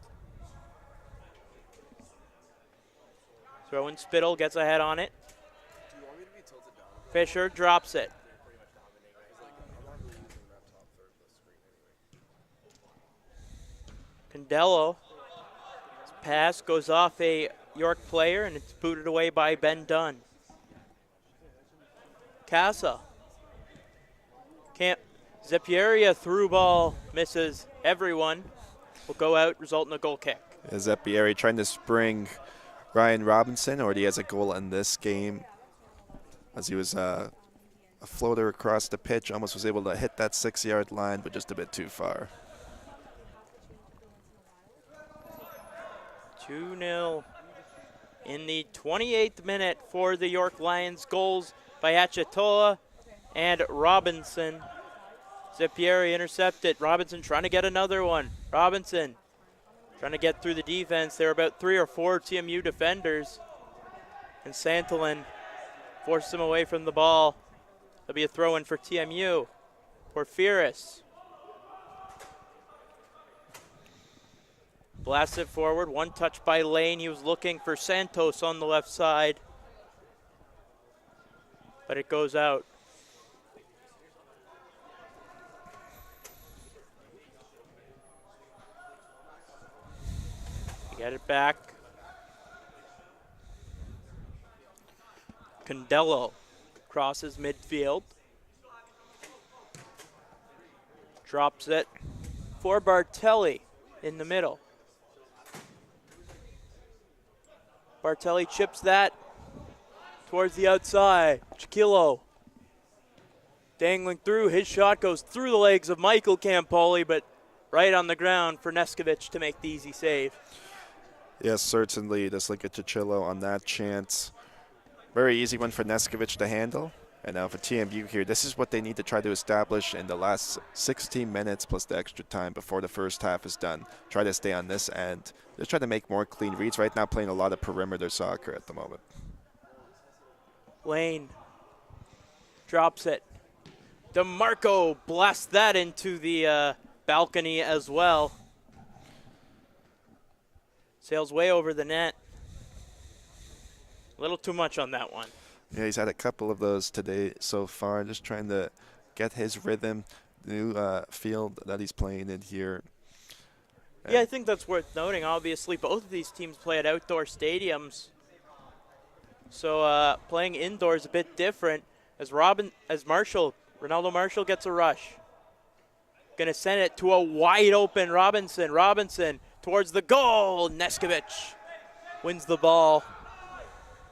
Throw in Spittle gets ahead on it. Fisher drops it. Condello. Pass goes off a York player and it's booted away by Ben Dunn. Casa. Zeppieri through ball misses everyone. Will go out, result in a goal kick. Is Epieri trying to spring Ryan Robinson, or he has a goal in this game? As he was a floater across the pitch, almost was able to hit that 6-yard line, but just a bit too far. 2-0 in the 28th minute for the York Lions. Goals by Achitola and Robinson. Zippieri intercepted. Robinson trying to get another one. Robinson trying to get through the defense. There were about 3 or 4 TMU defenders. And Santolin forced him away from the ball. There'll be a throw-in for TMU. Porphyris blasts it forward. One touch by Lane. He was looking for Santos on the left side, but it goes out. Get it back. Condello crosses midfield. Drops it for Bartelli in the middle. Bartelli chips that towards the outside. Chiquillo dangling through. His shot goes through the legs of Michael Campoli, but right on the ground for Neskovic to make the easy save. Yes, certainly. Just look at Chichillo on that chance. Very easy one for Neskovic to handle. And now for TMU here, this is what they need to try to establish in the last 16 minutes plus the extra time before the first half is done. Try to stay on this end. Just try to make more clean reads. Right now playing a lot of perimeter soccer at the moment. Lane drops it. DeMarco blasts that into the balcony as well. Sails way over the net. A little too much on that one. Yeah, he's had a couple of those today so far. Just trying to get his rhythm. The new field that he's playing in here. Yeah, I think that's worth noting. Obviously, both of these teams play at outdoor stadiums. So playing indoors a bit different. As Ronaldo Marshall gets a rush. Gonna send it to a wide open Robinson. Robinson towards the goal. Neskovic wins the ball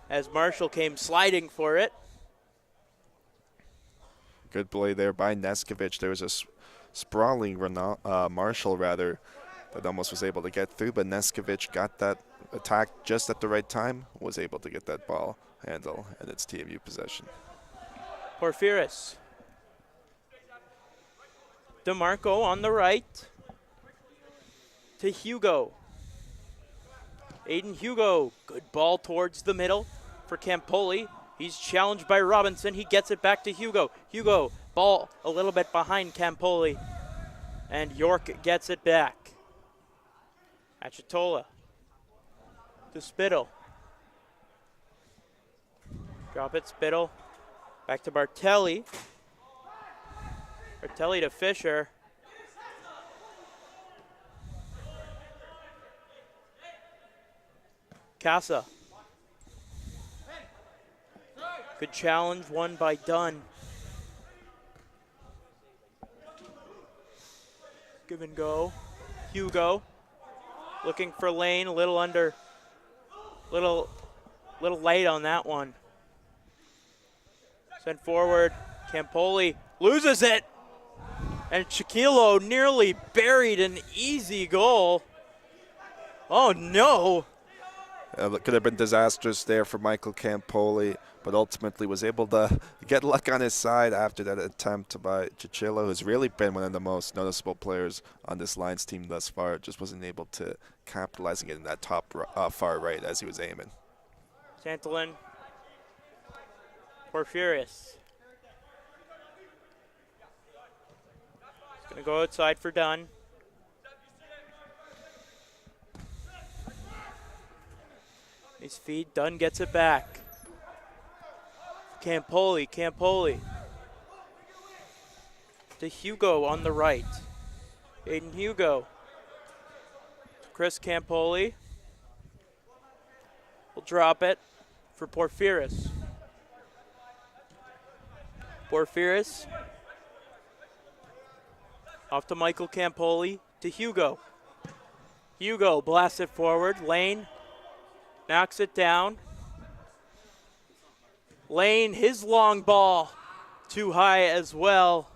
as Marshall came sliding for it. Good play there by Neskovic. There was a sprawling Marshall that almost was able to get through, but Neskovic got that attack just at the right time, was able to get that ball handle, and it's TMU possession. Porphyris. DeMarco on the right to Hugo. Aiden Hugo, good ball towards the middle for Campoli. He's challenged by Robinson. He gets it back to Hugo. Hugo, ball a little bit behind Campoli. And York gets it back. Achitola to Spittle. Drop it, Spittle. Back to Bartelli. Bartelli to Fisher. Casa. Good challenge, won by Dunn. Give and go. Hugo looking for Lane, a little late on that one. Sent forward, Campoli loses it. And Chiquillo nearly buried an easy goal. Oh no. It could have been disastrous there for Michael Campoli, but ultimately was able to get luck on his side after that attempt by Chichillo, who's really been one of the most noticeable players on this Lions team thus far. Just wasn't able to capitalize and get in that top far right as he was aiming. Santolin. Porphyris. He's going to go outside for Dunn. His feed, Dunn gets it back. Campoli. To Hugo on the right. Aiden Hugo. Chris Campoli. Will drop it for Porphyris. Porphyris. Off to Michael Campoli. To Hugo. Hugo blasts it forward. Lane knocks it down. Lane, his long ball, too high as well.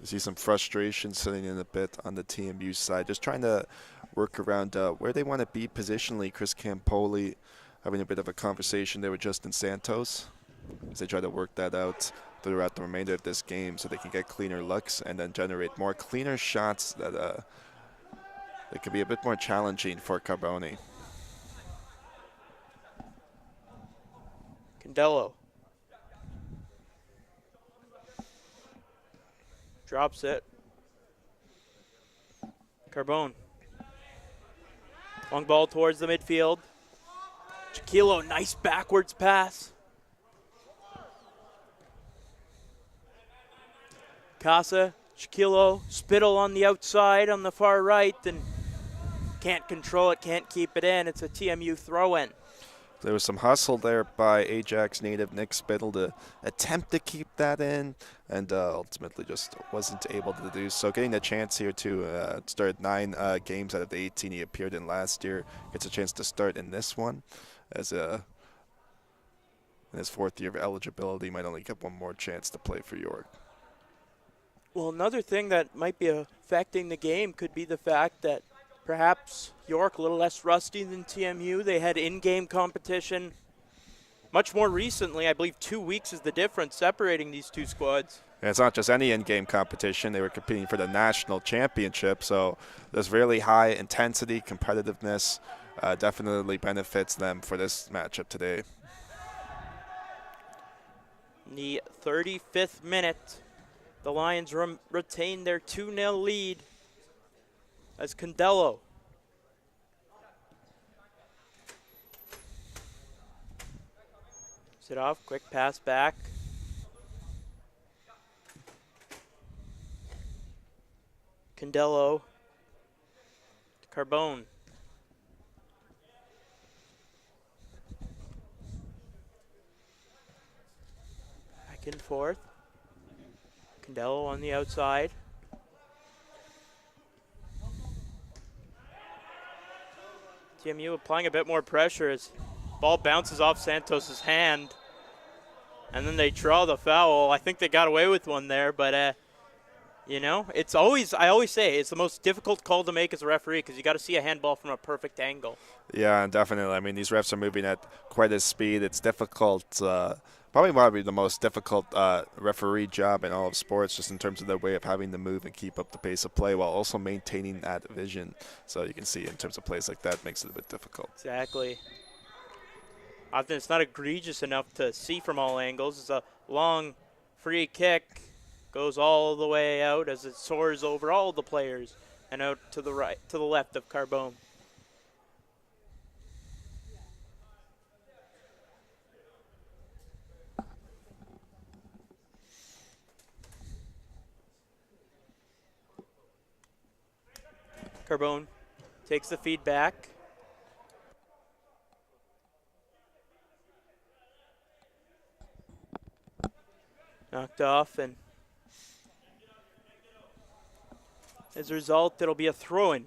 You see some frustration sitting in a bit on the TMU side, just trying to work around where they want to be positionally. Chris Campoli having a bit of a conversation there with Justin Santos as they try to work that out throughout the remainder of this game so they can get cleaner looks and then generate more cleaner shots that could be a bit more challenging for Carboni. Condello drops it. Carbone. Long ball towards the midfield. Chiquilo, nice backwards pass. Casa, Chiquilo, Spittle on the outside on the far right, and can't control it, can't keep it in. It's a TMU throw-in. There was some hustle there by Ajax native Nick Spittle to attempt to keep that in, and ultimately just wasn't able to do so. Getting a chance here to start 9 games out of the 18 he appeared in last year. Gets a chance to start in this one, as in his 4th year of eligibility, might only get one more chance to play for York. Well, another thing that might be affecting the game could be the fact that perhaps York a little less rusty than TMU. They had in-game competition much more recently. I believe 2 weeks is the difference separating these two squads. And it's not just any in-game competition. They were competing for the national championship, so there's really high intensity, competitiveness. Definitely benefits them for this matchup today. In the 35th minute, the Lions retain their 2-0 lead as Condello sit off, quick pass back. Condello to Carbone. Back and forth. Condello on the outside. TMU applying a bit more pressure as ball bounces off Santos's hand, and then they draw the foul. I think they got away with one there, but you know, it's always, I always say, it's the most difficult call to make as a referee because you got to see a handball from a perfect angle. Yeah, definitely. I mean, these refs are moving at quite a speed. It's difficult. Probably the most difficult referee job in all of sports, just in terms of their way of having to move and keep up the pace of play while also maintaining that vision. So you can see in terms of plays like that, makes it a bit difficult. Exactly. Often it's not egregious enough to see from all angles. It's a long free kick, goes all the way out as it soars over all the players and out to the right, to the left of Carbone. Carbone takes the feedback. Knocked off, and as a result, it'll be a throw-in.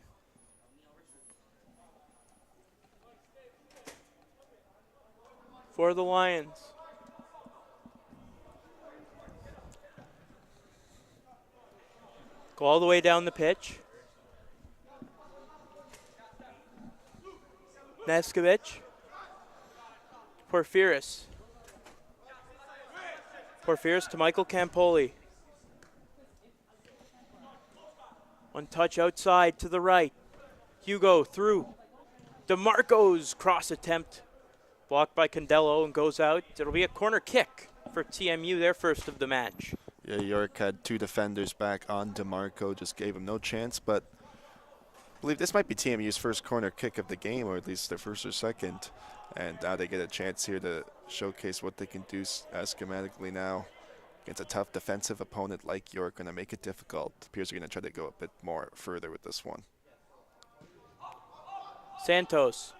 For the Lions. Go all the way down the pitch. Neskovic. Porphyris. Porphyris to Michael Campoli. One touch outside to the right. Hugo through. DeMarco's cross attempt. Blocked by Condello and goes out. It'll be a corner kick for TMU, their first of the match. Yeah, York had 2 defenders back on DeMarco, just gave him no chance, but I believe this might be TMU's first corner kick of the game, or at least their first or second. And now they get a chance here to showcase what they can do schematically now. Against a tough defensive opponent like York, going to make it difficult. Appears they're going to try to go a bit more further with this one. Santos.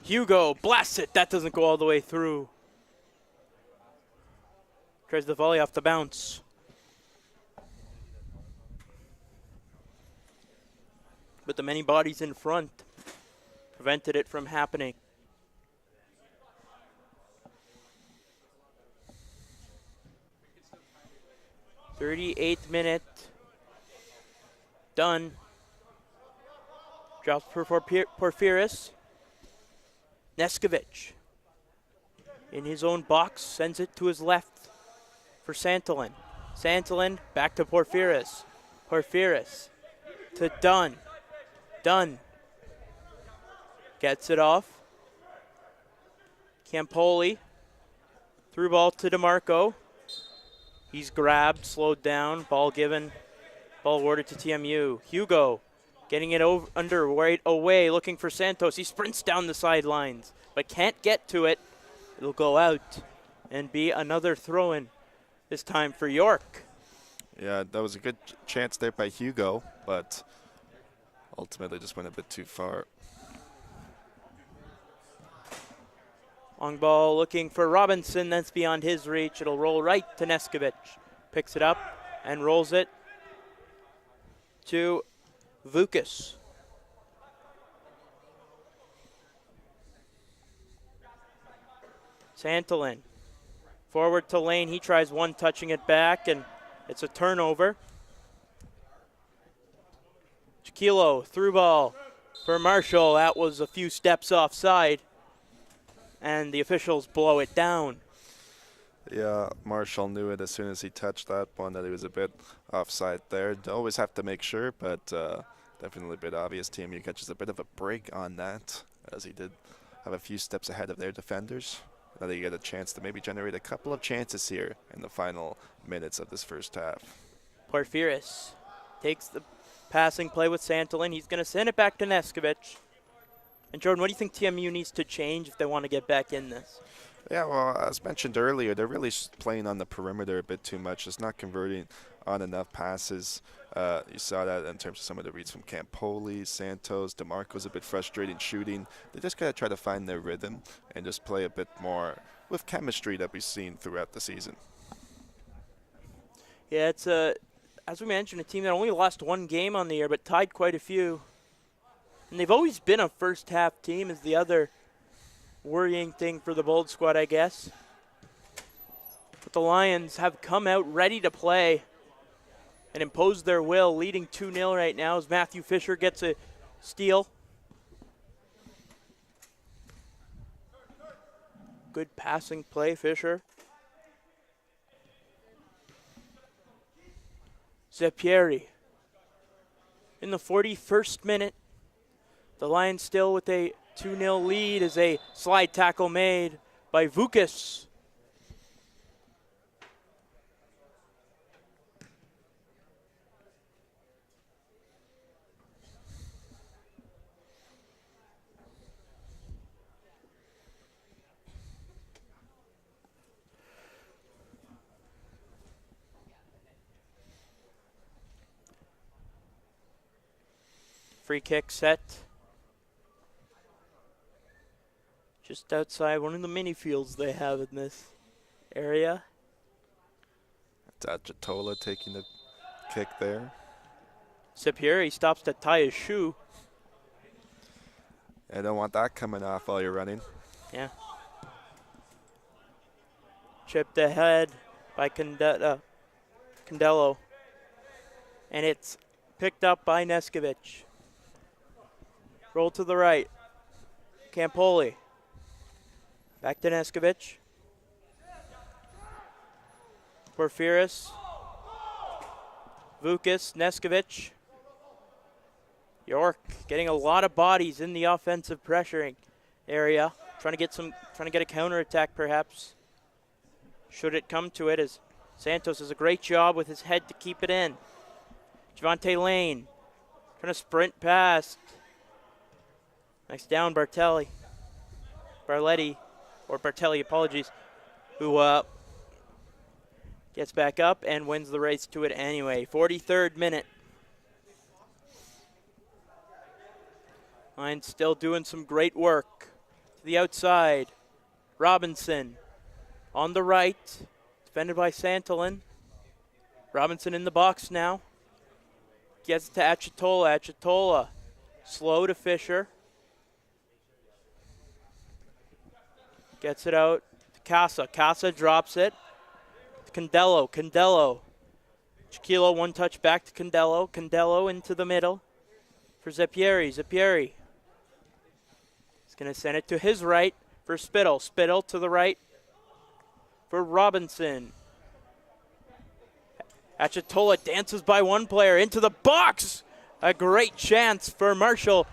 Hugo blasts it. That doesn't go all the way through. Tries the volley off the bounce. but the many bodies in front prevented it from happening. "38th minute. Done. Drops for Porphyris. Neskovic in his own box sends it to his left for Santolin. Santolin back to Porphyris. Porphyris to Dunn. Dunn gets it off. Campoli. Through ball to DeMarco. He's grabbed, slowed down, ball given, ball awarded to TMU. Hugo getting it under right away, looking for Santos. He sprints down the sidelines, but can't get to it. It'll go out and be another throw-in, this time for York. Yeah, that was a good chance there by Hugo, but ultimately just went a bit too far. Long ball looking for Robinson. That's beyond his reach. It'll roll right to Neskovic. Picks it up and rolls it to Vukas. Santolin. Forward to Lane. He tries one, touching it back, and it's a turnover. Chiquilo, through ball for Marshall. That was a few steps offside, and the officials blow it down. Yeah, Marshall knew it as soon as he touched that one that he was a bit offside there. Always have to make sure, but definitely a bit obvious. TMU catches a bit of a break on that, as he did have a few steps ahead of their defenders. Now they get a chance to maybe generate a couple of chances here in the final minutes of this first half. Porphyris takes the passing play with Santolin. He's going to send it back to Neskovic. And Jordan, what do you think TMU needs to change if they want to get back in this? Yeah, well, as mentioned earlier, they're really playing on the perimeter a bit too much. Just not converting on enough passes. You saw that in terms of some of the reads from Campoli, Santos, DeMarco's a bit frustrating shooting. They just got to try to find their rhythm and just play a bit more with chemistry that we've seen throughout the season. Yeah, it's as we mentioned, a team that only lost one game on the year, but tied quite a few. And they've always been a first half team, is the other worrying thing for the Bold squad, I guess. But the Lions have come out ready to play and impose their will, leading 2-0 right now as Matthew Fisher gets a steal. Good passing play, Fisher. Zepieri. In the 41st minute, the Lions still with a 2-0 lead as a slide tackle made by Vukas. Free kick set. Just outside one of the mini fields they have in this area. Jatola taking the kick there. Sepieri stops to tie his shoe. I don't want that coming off while you're running. Yeah. Chipped ahead by Condello. And it's picked up by Neskovic. Roll to the right. Campoli. Back to Neskovic. Porphyris. Vukas, Neskovic. York getting a lot of bodies in the offensive pressuring area. Trying to get a counterattack perhaps. Should it come to it, as Santos does a great job with his head to keep it in. Javante Lane trying to sprint past. Next down, Bartelli, apologies, who gets back up and wins the race to it anyway. 43rd minute. Lions still doing some great work. To the outside, Robinson on the right, defended by Santolin. Robinson in the box now. Gets to Achitola. Achitola Slow to Fisher. Gets it out to Casa. Casa drops it. Condello. Condello. Chiquilo, one touch back to Condello. Condello into the middle for Zeppieri. Zeppieri. He's going to send it to his right for Spittle. Spittle to the right for Robinson. Achitola dances by one player into the box. A great chance for Marshall,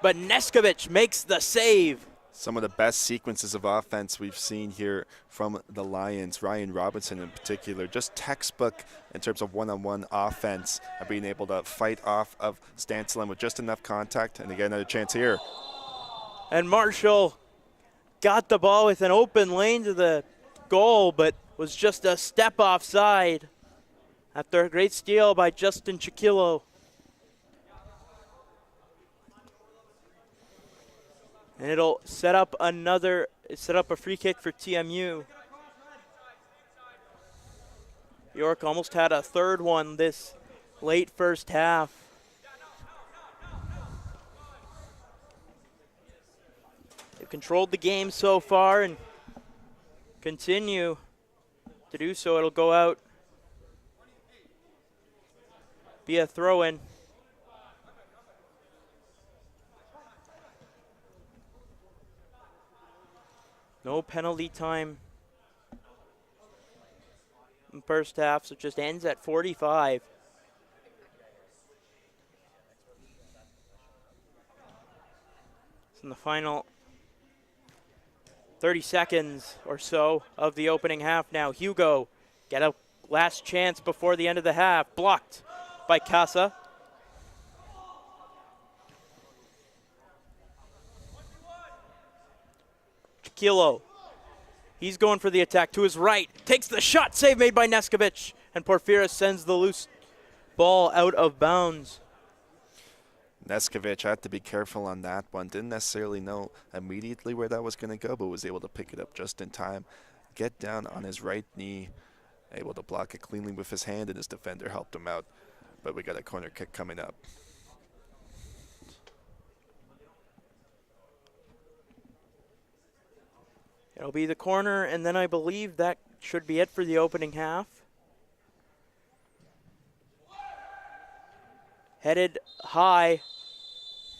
but Neskovic makes the save. Some of the best sequences of offense we've seen here from the Lions, Ryan Robinson in particular, just textbook in terms of one-on-one offense and being able to fight off of Stancelin with just enough contact. And again, another chance here. And Marshall got the ball with an open lane to the goal, but was just a step offside after a great steal by Justin Chiquilo. And it'll set up a free kick for TMU. York almost had a third one this late first half. They've controlled the game so far and continue to do so. It'll go out. Be a throw-in. No penalty time in first half, so it just ends at 45. It's in the final 30 seconds or so of the opening half now. Hugo get a last chance before the end of the half. Blocked by Casa. Chiquilo. He's going for the attack to his right. Takes the shot. Save made by Neskovic. And Porfiris sends the loose ball out of bounds. Neskovic had to be careful on that one. Didn't necessarily know immediately where that was going to go, but was able to pick it up just in time. Get down on his right knee. Able to block it cleanly with his hand, and his defender helped him out. But we got a corner kick coming up. It'll be the corner, and then I believe that should be it for the opening half. Headed high.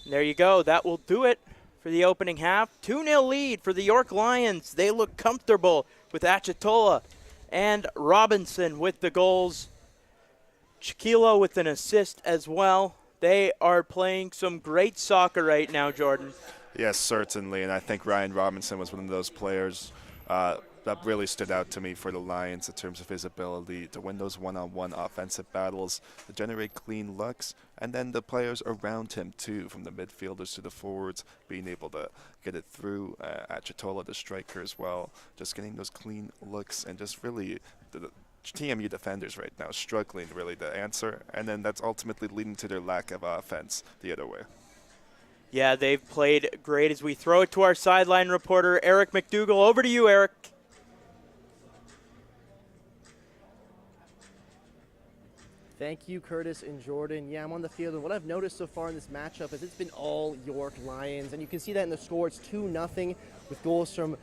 There you go. That will do it for the opening half. 2-0 lead for the York Lions. They look comfortable with Achitola and Robinson with the goals. Chiquilo with an assist as well. They are playing some great soccer right now, Jordan. Yes, certainly, and I think Ryan Robinson was one of those players that really stood out to me for the Lions in terms of his ability to win those one-on-one offensive battles, to generate clean looks, and then the players around him too, from the midfielders to the forwards, being able to get it through. Achitola, the striker as well, just getting those clean looks, and just really the TMU defenders right now struggling really to answer, and then that's ultimately leading to their lack of offense the other way. Yeah, they've played great. As we throw it to our sideline reporter, Eric McDougall. Over to you, Eric. Thank you, Curtis and Jordan. Yeah, I'm on the field, and what I've noticed so far in this matchup is it's been all York Lions, and you can see that in the score. It's 2-0 with goals from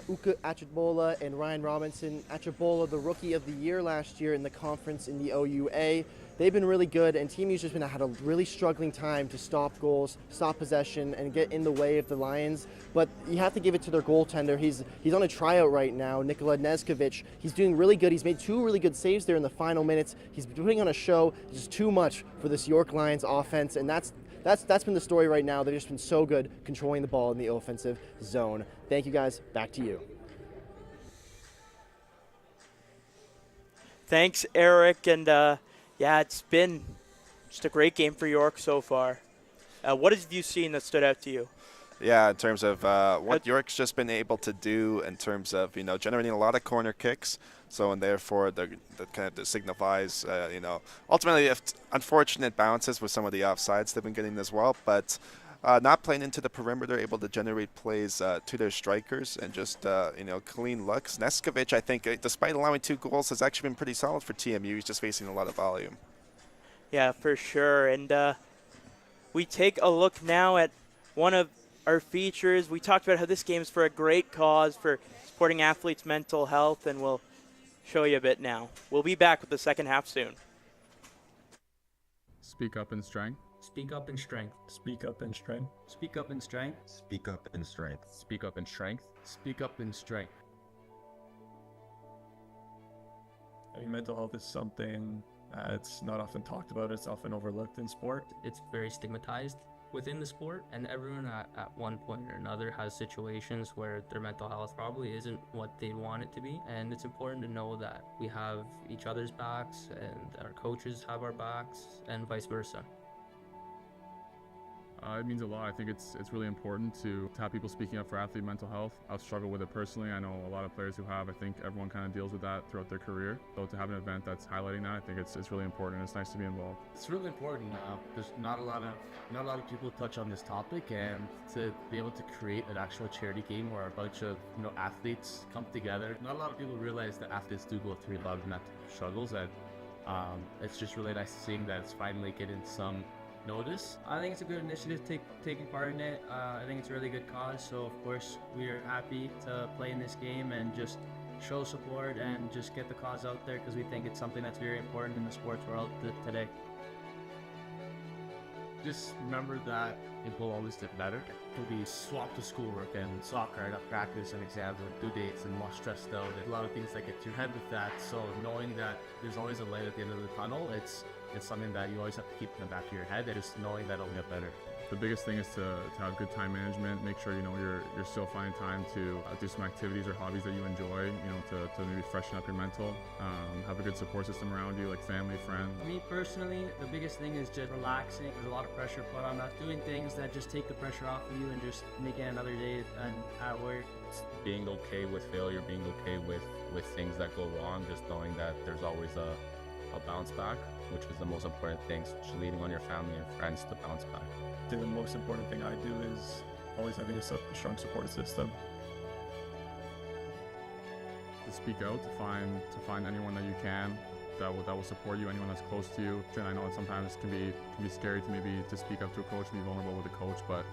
Uka Achibola and Ryan Robinson. Achibola, the Rookie of the Year last year in the conference in the OUA. They've been really good, and TMU's just had a really struggling time to stop goals, stop possession, and get in the way of the Lions. But you have to give it to their goaltender. He's on a tryout right now, Nikola Neskovic. He's doing really good. He's made 2 really good saves there in the final minutes. He's putting on a show. It's just too much for this York Lions offense, and that's been the story right now. They've just been so good controlling the ball in the offensive zone. Thank you, guys. Back to you. Thanks, Eric, and yeah, it's been just a great game for York so far. What have you seen that stood out to you? Yeah, in terms of what York's just been able to do in terms of, generating a lot of corner kicks. So, and therefore, that kind of signifies, ultimately, if unfortunate bounces with some of the offsides they've been getting as well. But not playing into the perimeter, able to generate plays to their strikers and just, clean looks. Neskovic, I think, despite allowing 2 goals, has actually been pretty solid for TMU. He's just facing a lot of volume. Yeah, for sure. And we take a look now at one of our features. We talked about how this game is for a great cause for supporting athletes' mental health, and we'll show you a bit now. We'll be back with the second half soon. Speak up in strength. Speak up in strength. Speak up in strength. Speak up in strength. Speak up in strength. Speak up in strength. Speak up in strength. I mean, mental health is something that's not often talked about. It's often overlooked in sport. It's very stigmatized within the sport, and everyone at one point or another has situations where their mental health probably isn't what they want it to be. And it's important to know that we have each other's backs and our coaches have our backs and vice versa. It means a lot. I think it's really important to have people speaking up for athlete mental health. I've struggled with it personally. I know a lot of players who have. I think everyone kind of deals with that throughout their career. So to have an event that's highlighting that, I think it's really important. It's nice to be involved. It's really important. There's not a lot of people touch on this topic, and to be able to create an actual charity game where a bunch of athletes come together. Not a lot of people realize that athletes do go through a lot of mental struggles, and it's just really nice seeing that it's finally getting some notice. I think it's a good initiative taking part in it. I think it's a really good cause, so of course we are happy to play in this game and just show support and just get the cause out there, because we think it's something that's very important in the sports world today. Just remember that it will always get better. It'll be swapped to schoolwork and soccer and practice and exams and due dates and more stressed out. There's a lot of things that get to your head with that. So knowing that there's always a light at the end of the tunnel, it's something that you always have to keep in the back of your head, and just knowing that it'll get better. The biggest thing is to have good time management. Make sure you're still finding time to do some activities or hobbies that you enjoy. To maybe freshen up your mental. Have a good support system around you, like family, friends. Me personally, the biggest thing is just relaxing. There's a lot of pressure put on us. Doing things that just take the pressure off of you and just make it another day at work. Being okay with failure, being okay with things that go wrong, just knowing that there's always a bounce back, which is the most important thing. So leaning on your family and friends to bounce back. I think the most important thing I do is always having a strong support system. To speak out, to find anyone that you can that will support you, anyone that's close to you. And I know it sometimes can be scary to speak up to a coach, be vulnerable with a coach, but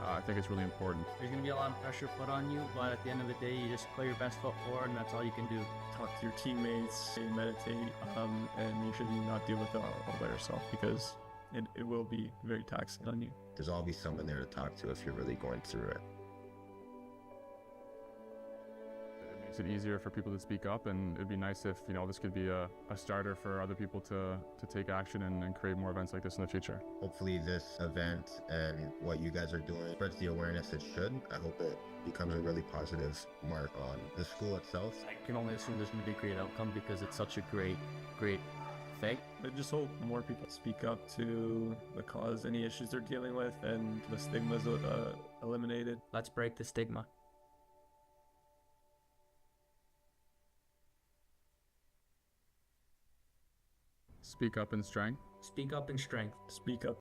I think it's really important. There's going to be a lot of pressure put on you, but at the end of the day, you just play your best foot forward, and that's all you can do. Talk to your teammates, meditate, and you should not deal with it all by yourself, because it will be very taxing on you. There's always someone there to talk to if you're really going through it. It makes it easier for people to speak up, and it'd be nice if this could be a starter for other people to take action and create more events like this in the future. Hopefully this event and what you guys are doing spreads the awareness it should. I hope it becomes a really positive mark on the school itself. I can only assume there's going to be a great outcome, because it's such a great thing. I just hope more people speak up to the cause, any issues they're dealing with, and the stigma's eliminated. Let's break the stigma. Speak up in strength. Speak up in strength. Speak up.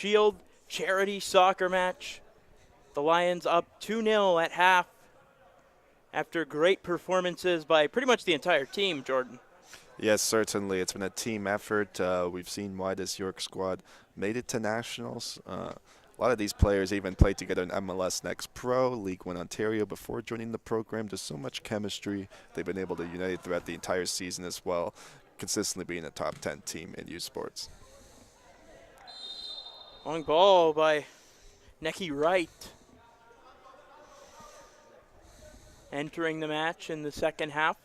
Shield charity soccer match. The Lions up 2-0 at half after great performances by pretty much the entire team, Jordan. Yes, certainly. It's been a team effort. We've seen why this York squad made it to nationals. A lot of these players even played together in MLS Next Pro, League One Ontario before joining the program. Just so much chemistry. They've been able to unite throughout the entire season as well, consistently being a top 10 team in youth sports. Long ball by Neki Wright. Entering the match in the second half.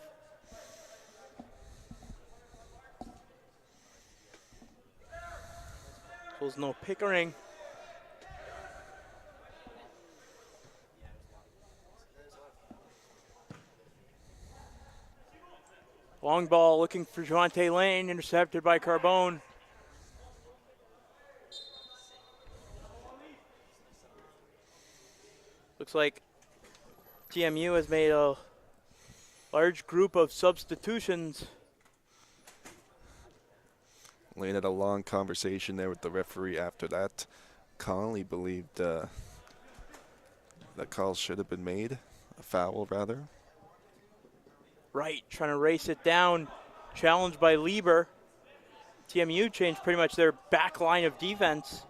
There's no Pickering. Long ball looking for Javante Lane, intercepted by Carbone. Looks like TMU has made a large group of substitutions. Lane had a long conversation there with the referee after that. Connolly believed that call should have been made, a foul rather. Right, trying to race it down. Challenged by Lieber. TMU changed pretty much their back line of defense.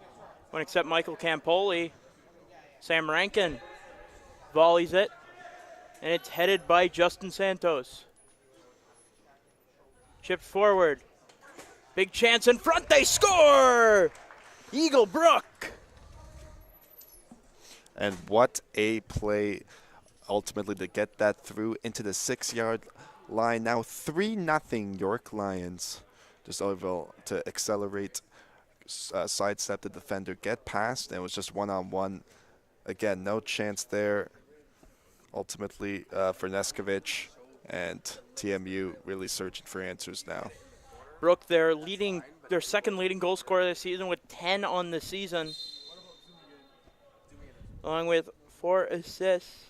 One except Michael Campoli. Sam Rankin volleys it. And it's headed by Justin Santos. Chipped forward. Big chance in front. They score! Eagle Brook. And what a play ultimately to get that through into the 6-yard line. Now 3-0 York Lions. Just able to accelerate, sidestep the defender, get past, and it was just one-on-one. Again, no chance there ultimately for Neskovic, and TMU really searching for answers now. Brook, their second leading goal scorer this season with 10 on the season, along with 4 assists.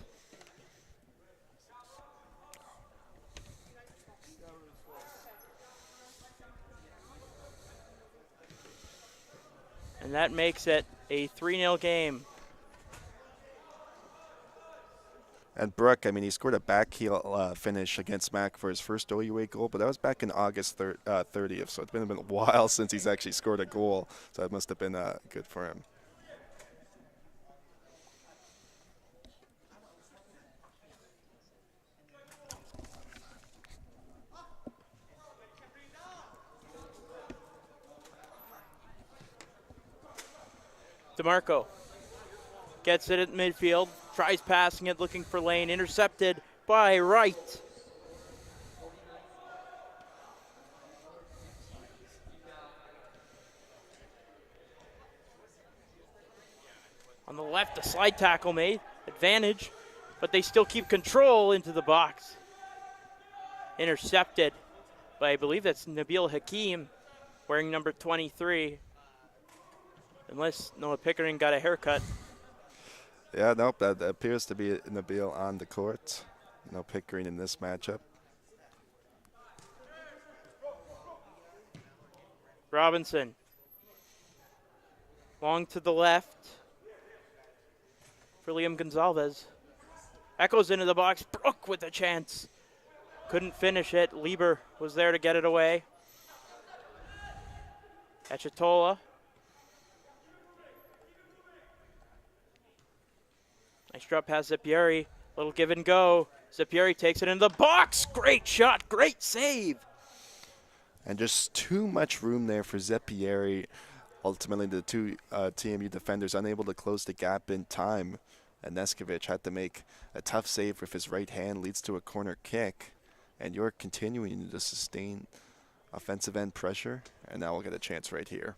And that makes it a 3-0 game. And Brook, I mean, he scored a backheel finish against Mac for his first OUA goal, but that was back in August 30th, so it's been a while since he's actually scored a goal, so that must have been good for him. DeMarco gets it at midfield, tries passing it, looking for Lane, intercepted by Wright. On the left, a slide tackle made, advantage, but they still keep control into the box. Intercepted by, I believe that's Nabil Hakim, wearing number 23. Unless Noah Pickering got a haircut. Yeah, nope, that appears to be Nabil on the court. No Pickering in this matchup. Robinson. Long to the left for Liam Gonzalez. Echoes into the box. Brook with a chance. Couldn't finish it. Lieber was there to get it away. Achitola. Nice drop past Zeppieri. Little give and go. Zeppieri takes it into the box. Great shot. Great save. And just too much room there for Zeppieri. Ultimately, the two TMU defenders unable to close the gap in time. And Neskovic had to make a tough save with his right hand. Leads to a corner kick. And York continuing to sustain offensive end pressure. And now we'll get a chance right here.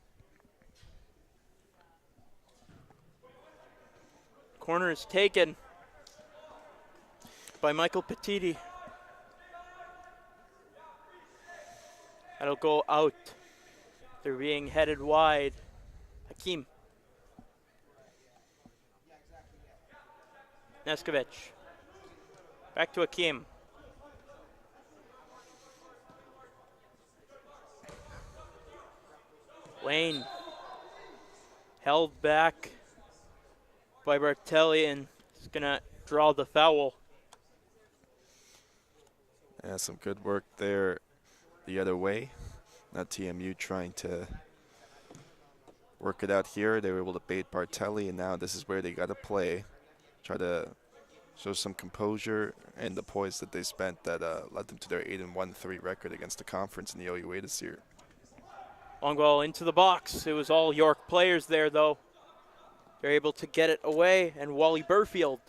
Corner is taken by Michael Petiti. That'll go out. They're being headed wide. Hakim. Neskovic. Back to Hakim. Lane. held back by Bartelli, and he's going to draw the foul. Yeah, some good work there the other way. Now TMU trying to work it out here. They were able to bait Bartelli, and now this is where they got to play. Try to show some composure and the poise that they spent that led them to their 8-1-3 record against the conference in the OUA this year. Long ball into the box. It was all York players there, though. They're able to get it away, and Wally Burfield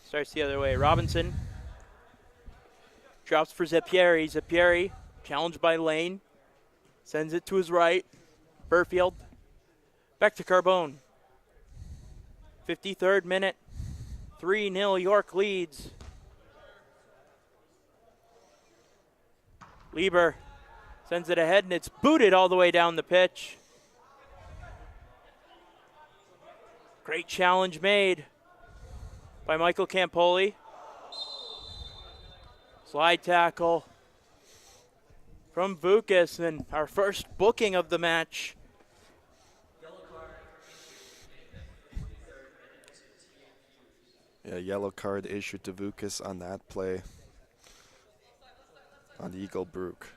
starts the other way. Robinson drops for Zeppieri. Zeppieri, challenged by Lane, sends it to his right. Burfield, back to Carbone. 53rd minute, 3-0 York leads. Lieber sends it ahead, and it's booted all the way down the pitch. Great challenge made by Michael Campoli. Slide tackle from Vukas, and our first booking of the match. Yeah, yellow card issued to Vukas on that play on Eagle Brook.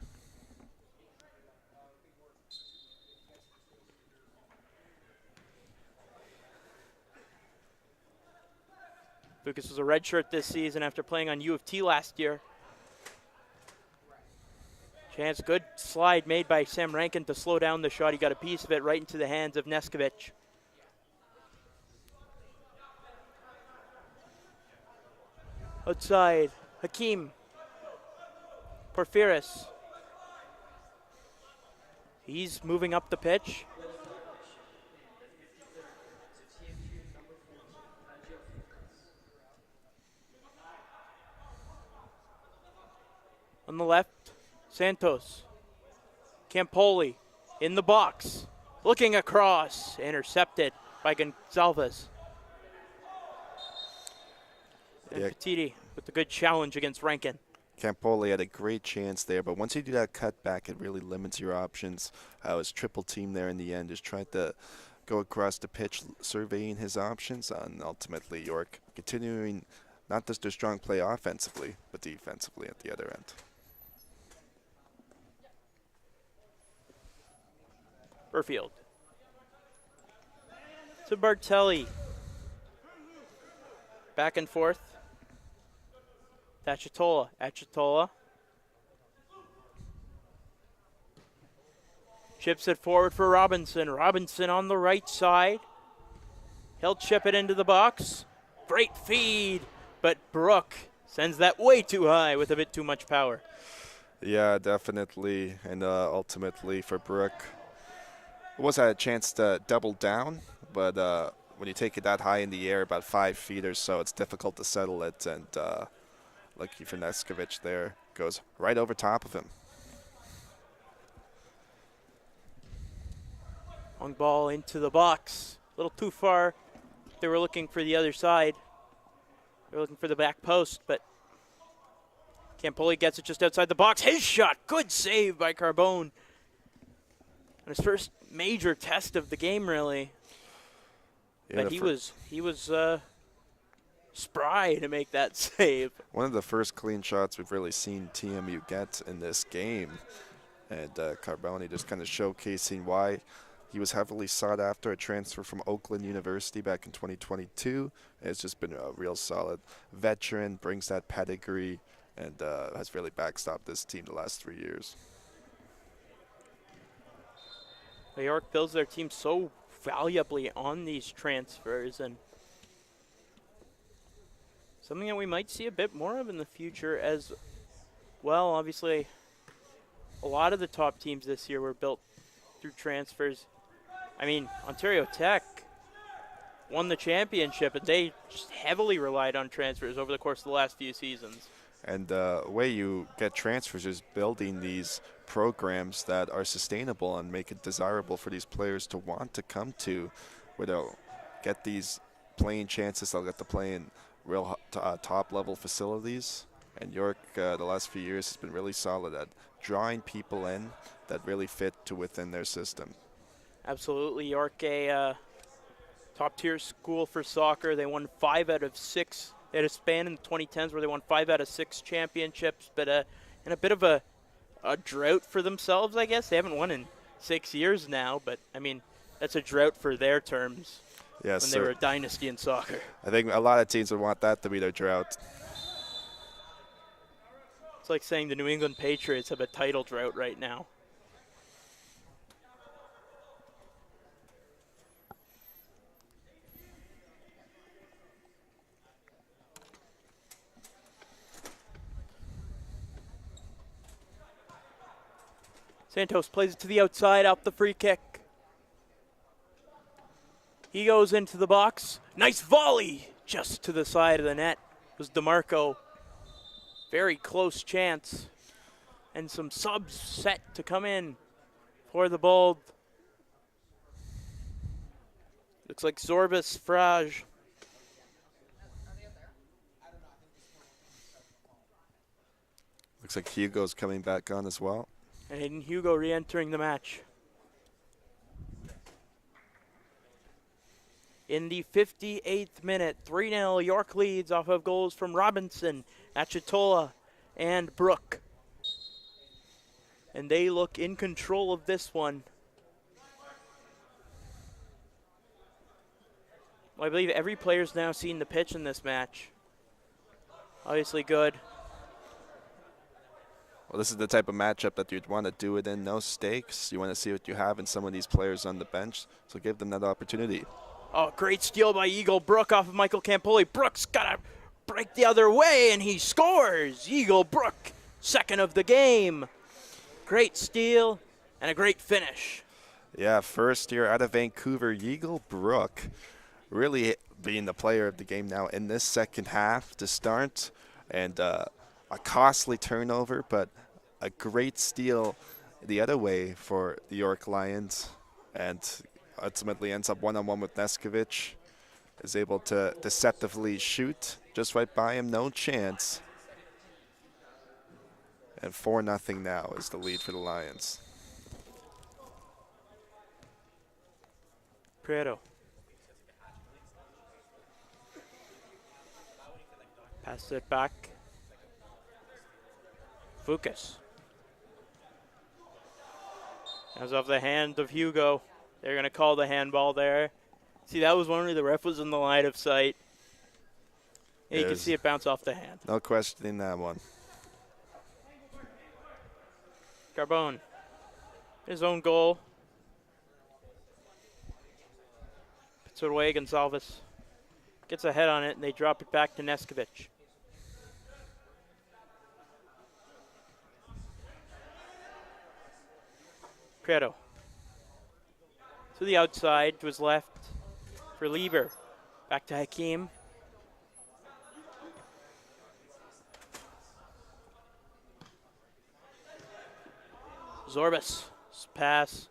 Vukas was a redshirt this season after playing on U of T last year. Chance, good slide made by Sam Rankin to slow down the shot. He got a piece of it right into the hands of Neskovic. Outside, Hakeem. Porphyris. He's moving up the pitch. On the left, Santos. Campoli in the box. Looking across. Intercepted by Gonzalez. And Petiti with a good challenge against Rankin. Campoli had a great chance there, but once you do that cutback, it really limits your options. It was triple team there in the end, just tried to go across the pitch, surveying his options, and ultimately York continuing not just their strong play offensively, but defensively at the other end. Burfield. To Bartelli. Back and forth. Achitola. Achitola. Chips it forward for Robinson. Robinson on the right side. He'll chip it into the box. Great feed, but Brooke sends that way too high with a bit too much power. Yeah, definitely, and ultimately for Brooke, it was a chance to double down, but when you take it that high in the air, about 5 feet or so, it's difficult to settle it, and lucky for Neskovic there, goes right over top of him. Long ball into the box. A little too far. They were looking for the other side. They were looking for the back post, but Campoli gets it just outside the box. His shot, good save by Carbone. And his first major test of the game, really. Yeah, but he was spry to make that save. One of the first clean shots we've really seen TMU get in this game. And Carbone just kind of showcasing why he was heavily sought after, a transfer from Oakland University back in 2022. It's just been a real solid veteran, brings that pedigree, and has really backstopped this team the last 3 years. New York builds their team so valuably on these transfers, and something that we might see a bit more of in the future as well. Obviously, a lot of the top teams this year were built through transfers. I mean, Ontario Tech won the championship, and they just heavily relied on transfers over the course of the last few seasons. And the way you get transfers is building these programs that are sustainable and make it desirable for these players to want to come to, where they'll get these playing chances, they'll get to play in real top-level facilities. And York, the last few years, has been really solid at drawing people in that really fit to within their system. Absolutely. York, a top-tier school for soccer. They won 5 out of 6. They had a span in the 2010s where they won 5 out of 6 championships, but in a bit of a drought for themselves, I guess. They haven't won in 6 years now, but, I mean, that's a drought for their terms. Yes, when they were a dynasty in soccer. I think a lot of teams would want that to be their drought. It's like saying the New England Patriots have a title drought right now. Santos plays it to the outside, out the free kick. He goes into the box. Nice volley just to the side of the net. It was DeMarco. Very close chance. And some subs set to come in for the Bold. Looks like Zorbas Frage. Looks like Hugo's coming back on as well. And Hayden Hugo re-entering the match. In the 58th minute, 3-0, York leads off of goals from Robinson, Achitola, and Brook. And they look in control of this one. Well, I believe every player's now seen the pitch in this match. Obviously good. Well, this is the type of matchup that you'd want to do it in. No stakes. You want to see what you have in some of these players on the bench, so give them that opportunity. Oh, great steal by Eagle Brook off of Michael Campoli. Brook's got to break the other way, and he scores. Eagle Brook, second of the game. Great steal and a great finish. Yeah, first year out of Vancouver, Eagle Brook really being the player of the game now in this second half to start. And a costly turnover, but a great steal the other way for the York Lions. And ultimately ends up one-on-one with Neskovic. Is able to deceptively shoot just right by him, no chance. And 4-0 now is the lead for the Lions. Prieto. Pass it back. Fucus. As off the hand of Hugo. They're going to call the handball there. See, that was one where the ref was in the line of sight. And you can see it bounce off the hand. No questioning that one. Carbone. His own goal. Puts it away. Gonsalves gets a head on it, and they drop it back to Neskovic. Prieto. To the outside, to his left for Lieber. Back to Hakeem. Zorbas. Pass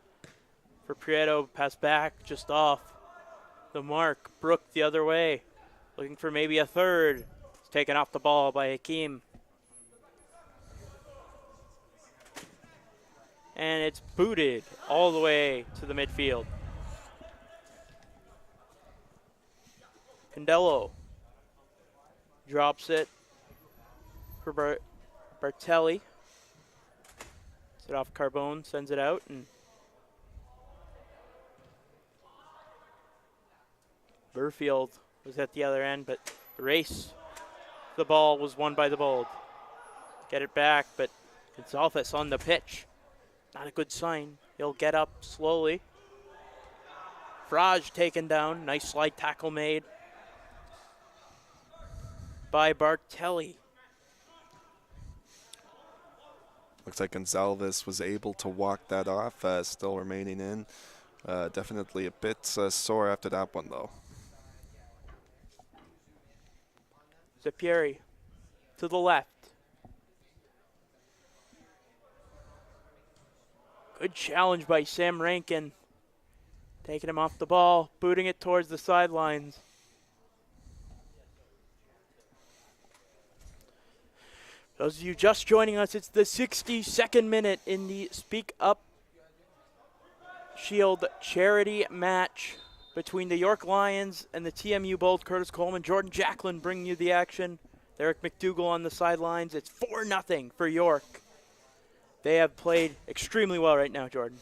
for Prieto. Pass back, just off the mark. Brook the other way. Looking for maybe a third. It's taken off the ball by Hakeem. And it's booted all the way to the midfield. Condello drops it for Bartelli. Set off Carbone, sends it out, and Burfield was at the other end, but the race, the ball was won by the Bold. Get it back, but Gonsalves on the pitch. Not a good sign. He'll get up slowly. Frage taken down. Nice slide tackle made by Bartelli. Looks like Gonsalves was able to walk that off, still remaining in. Definitely a bit sore after that one, though. Zapieri to the left. Good challenge by Sam Rankin. Taking him off the ball, booting it towards the sidelines. Those of you just joining us, it's the 62nd minute in the Speak Up Shield charity match between the York Lions and the TMU Bold. Curtis Coleman, Jordan Jacklin bringing you the action. Eric McDougall on the sidelines. It's 4-0 for York. They have played extremely well right now, Jordan.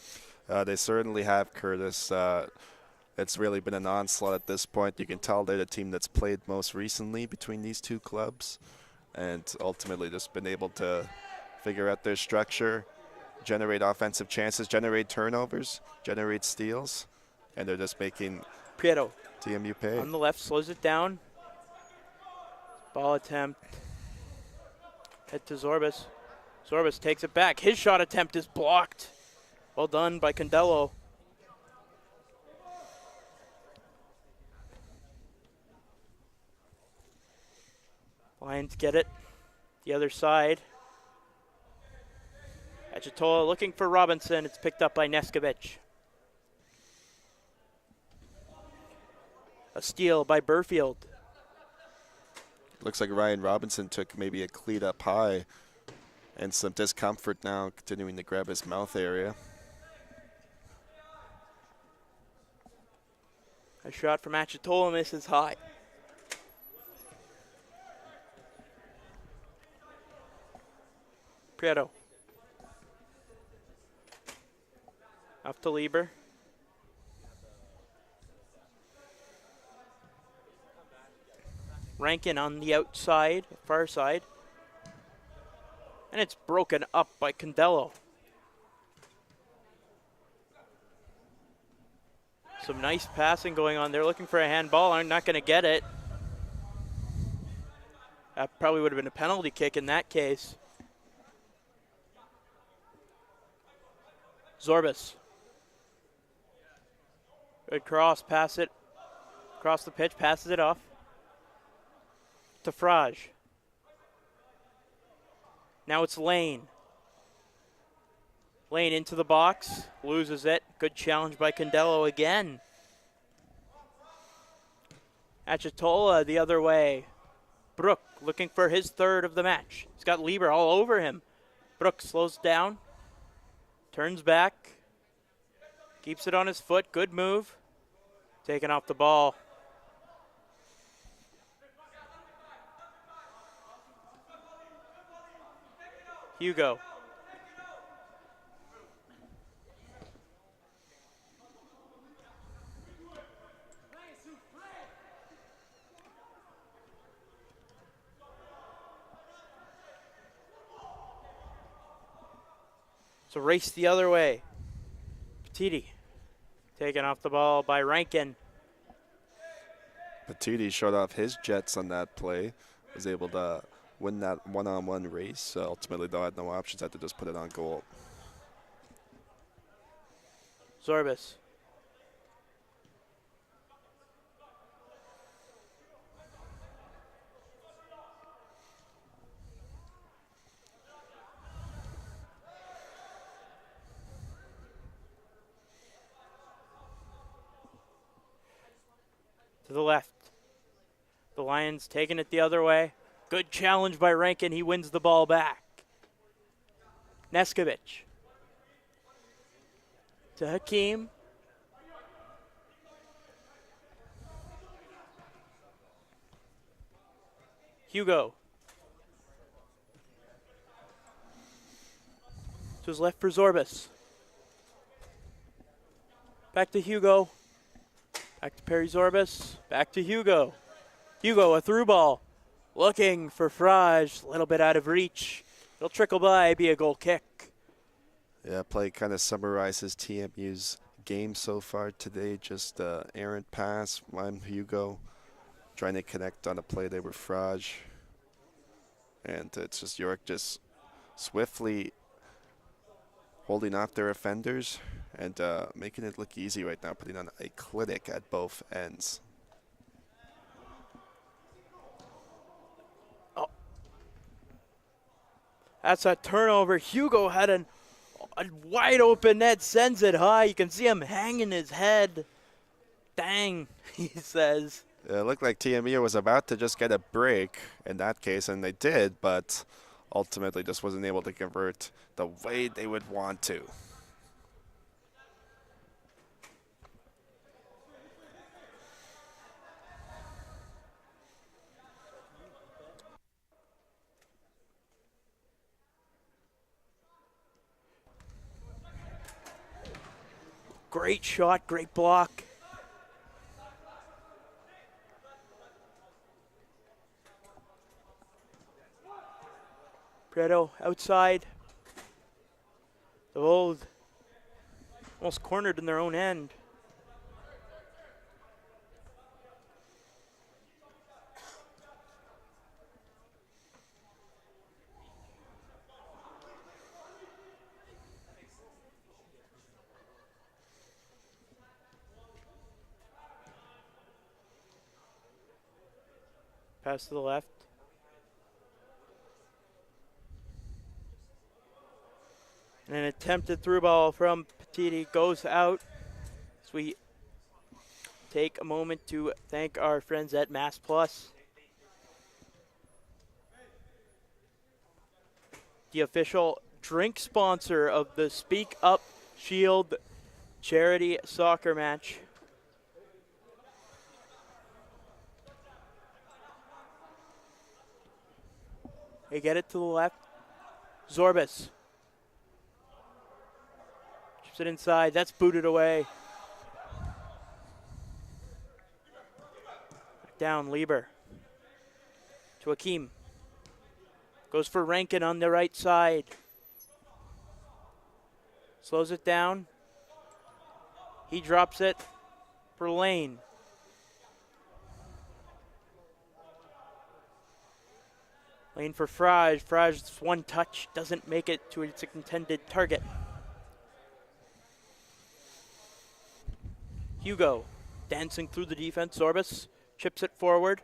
They certainly have, Curtis. It's really been an onslaught at this point. You can tell they're the team that's played most recently between these two clubs, and ultimately just been able to figure out their structure, generate offensive chances, generate turnovers, generate steals, and they're just making Prieto TMU pay. on the left, slows it down. Ball attempt. Head to Zorbas. Zorbas takes it back. His shot attempt is blocked. Well done by Condello. Lions get it. The other side. Achitola looking for Robinson. It's picked up by Neskovic. A steal by Burfield. Looks like Ryan Robinson took maybe a cleat up high and some discomfort now, continuing to grab his mouth area. A shot from Achitola misses high. Prieto. Up to Lieber. Rankin on the outside, far side. And it's broken up by Condello. Some nice passing going on. They're looking for a handball. I'm not going to get it. That probably would have been a penalty kick in that case. Zorbas. Good cross, pass it. Across the pitch, passes it off. To Frage. Now it's Lane. Lane into the box, loses it. Good challenge by Condello again. Achitola the other way. Brook looking for his third of the match. He's got Lieber all over him. Brook slows down. Turns back. Keeps it on his foot. Good move. Taking off the ball. Hugo. So race the other way. Petiti taken off the ball by Rankin. Petiti showed off his jets on that play. Was able to win that one-on-one race. Ultimately, though, had no options. Had to just put it on goal. Zorbas. To the left. The Lions taking it the other way. Good challenge by Rankin. He wins the ball back. Neskovic. To Hakeem. Hugo. To his left for Zorbas. Back to Hugo. Back to Perry Zorbas. Back to Hugo. Hugo, a through ball. Looking for Frage. A little bit out of reach. It'll trickle by, be a goal kick. Yeah, play kind of summarizes TMU's game so far today. Just errant pass. I'm Hugo trying to connect on a play there with Frage. And it's just York just swiftly holding off their offenders and making it look easy right now, putting on a clinic at both ends. Oh. That's a turnover. Hugo had a wide open net, sends it high. You can see him hanging his head. Dang, he says. It looked like TMU was about to just get a break in that case, and they did, but ultimately just wasn't able to convert the way they would want to. Great shot, great block. Prieto outside. The Old almost cornered in their own end. Pass to the left. And an attempted through ball from Petiti goes out. So we take a moment to thank our friends at Mass Plus, the official drink sponsor of the Speak Up Shield charity soccer match. They get it to the left. Zorbas. Chips it inside. That's booted away. Back down, Lieber. To Akeem. Goes for Rankin on the right side. Slows it down. He drops it for Lane. Lane for Fraj. Fraj's one touch doesn't make it to its intended target. Hugo dancing through the defense. Zorbas chips it forward.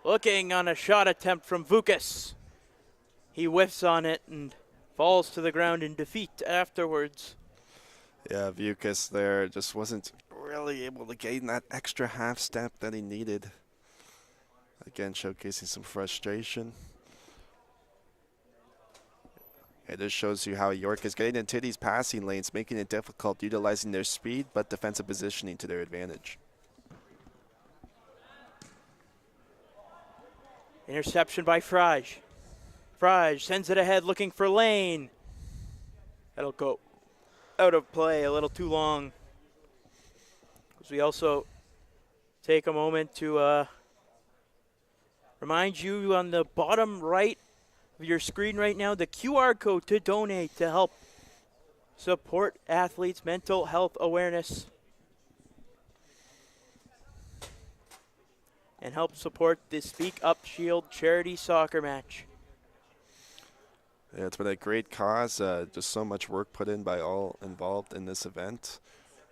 Looking on a shot attempt from Vukas. He whiffs on it and falls to the ground in defeat afterwards. Yeah, Vukas there just wasn't really able to gain that extra half step that he needed. Again, showcasing some frustration. It just shows you how York is getting into these passing lanes, making it difficult, utilizing their speed but defensive positioning to their advantage. Interception by Fraj. Fraj sends it ahead looking for Lane. That'll go out of play a little too long. As we also take a moment to remind you on the bottom right of your screen right now, the QR code to donate to help support athletes' mental health awareness and help support the Speak Up Shield charity soccer match. Yeah, it's been a great cause. Just so much work put in by all involved in this event.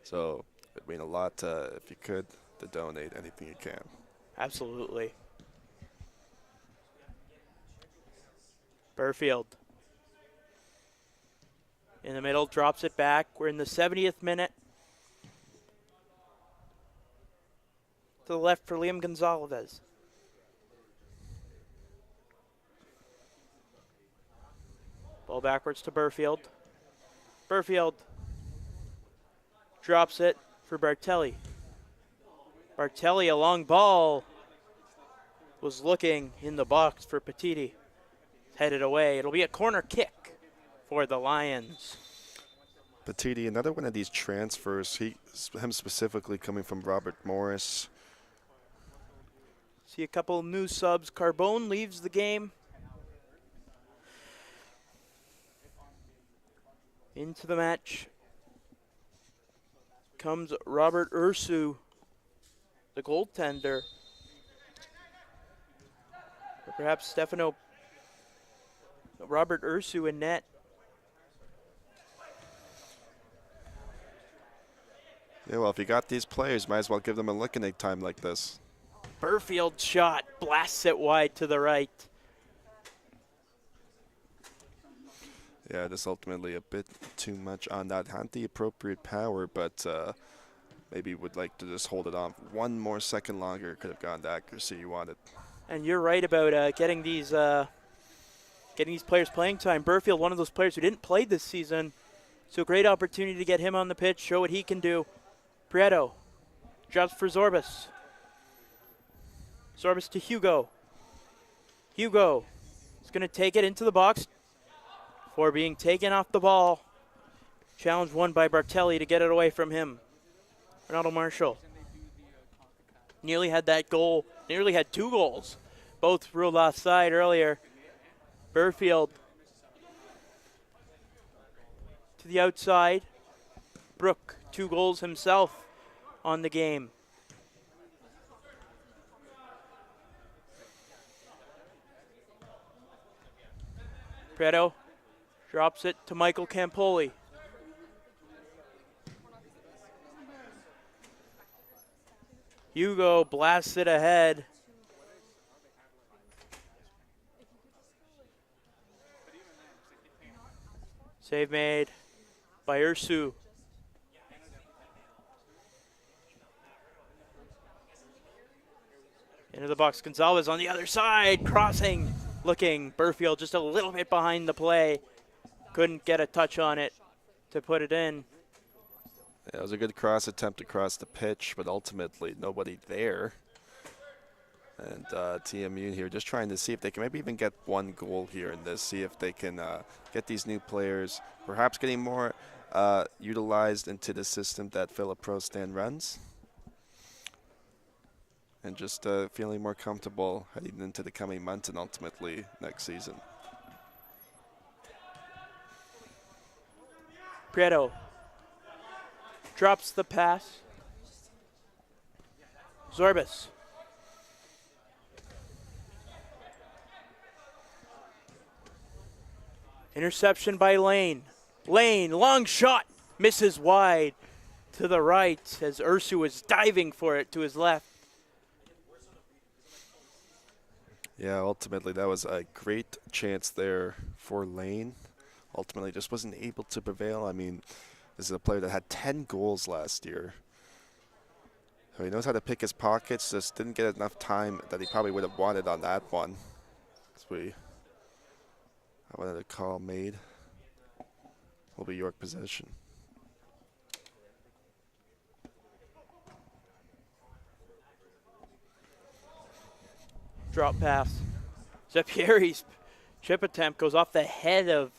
So it'd mean a lot if you could to donate anything you can. Absolutely. Burfield in the middle, drops it back. We're in the 70th minute. To the left for Liam Gonzalez. Ball backwards to Burfield. Burfield drops it for Bartelli. Bartelli, a long ball, was looking in the box for Petiti. Headed away. It'll be a corner kick for the Lions. Petiti, another one of these transfers, him specifically coming from Robert Morris. See a couple new subs. Carbone leaves the game. Into the match comes Robert Ursu, the goaltender. Or perhaps Stefano Robert Ursu in net. Yeah, well, if you got these players, might as well give them a looking at time like this. Burfield's shot blasts it wide to the right. Yeah, just ultimately a bit too much on that. Had the appropriate power, but maybe would like to just hold it on one more second longer. Could have gotten the accuracy you wanted. And you're right about getting these players playing time. Burfield, one of those players who didn't play this season, so great opportunity to get him on the pitch, show what he can do. Prieto drops for Zorbas. Zorbas to Hugo. Hugo is going to take it into the box before being taken off the ball. Challenge won by Bartelli to get it away from him. Ronaldo Marshall nearly had that goal, nearly had 2 goals. Both ruled offside earlier. Burfield to the outside. Brook, 2 goals himself on the game. Preto drops it to Michael Campoli. Hugo blasts it ahead. Save made by Ursu. Into the box, Gonzalez on the other side, crossing, looking. Burfield just a little bit behind the play. Couldn't get a touch on it to put it in. Yeah, it was a good cross attempt across the pitch, but ultimately nobody there. And TMU here just trying to see if they can maybe even get 1 goal here in this, see if they can get these new players perhaps getting more utilized into the system that Philip Prostan runs. And just feeling more comfortable heading into the coming months and ultimately next season. Prieto drops the pass. Zorbas. Interception by Lane. Lane, long shot, misses wide to the right as Ursu is diving for it to his left. Yeah, ultimately that was a great chance there for Lane. Ultimately just wasn't able to prevail. I mean, this is a player that had 10 goals last year. So he knows how to pick his pockets, just didn't get enough time that he probably would have wanted on that one. I wanted a call made. Will be York possession. Drop pass. Zapieri's chip attempt goes off the head of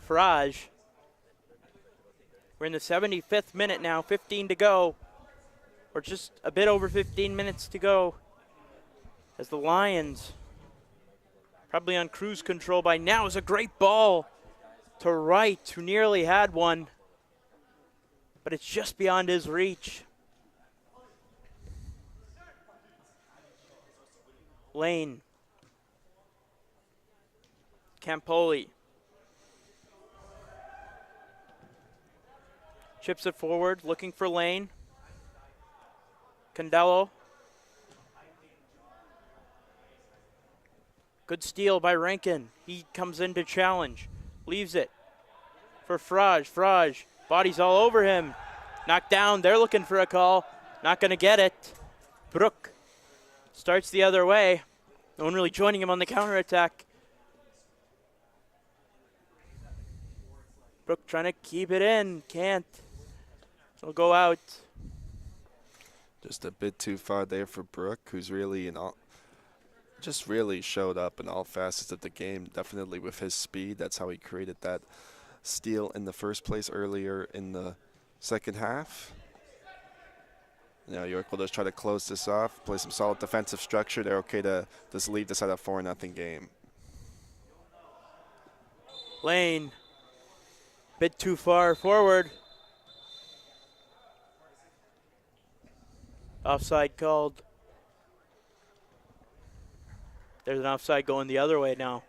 Frage. We're in the 75th minute now, 15 to go. Or just a bit over 15 minutes to go. As the Lions, probably on cruise control by now, is a great ball to Wright, who nearly had one. But it's just beyond his reach. Lane. Campoli. Chips it forward, looking for Lane. Candello. Good steal by Rankin. He comes in to challenge. Leaves it for Frage. Frage, bodies all over him. Knocked down. They're looking for a call. Not going to get it. Brook starts the other way. No one really joining him on the counterattack. Brook trying to keep it in. Can't. It'll go out. Just a bit too far there for Brook, who's really just really showed up in all facets of the game. Definitely with his speed. That's how he created that steal in the first place earlier in the second half. Now York will just try to close this off, play some solid defensive structure. They're okay to just leave this at a 4-0 game. Lane, bit too far forward. Offside called. There's an offside going the other way now.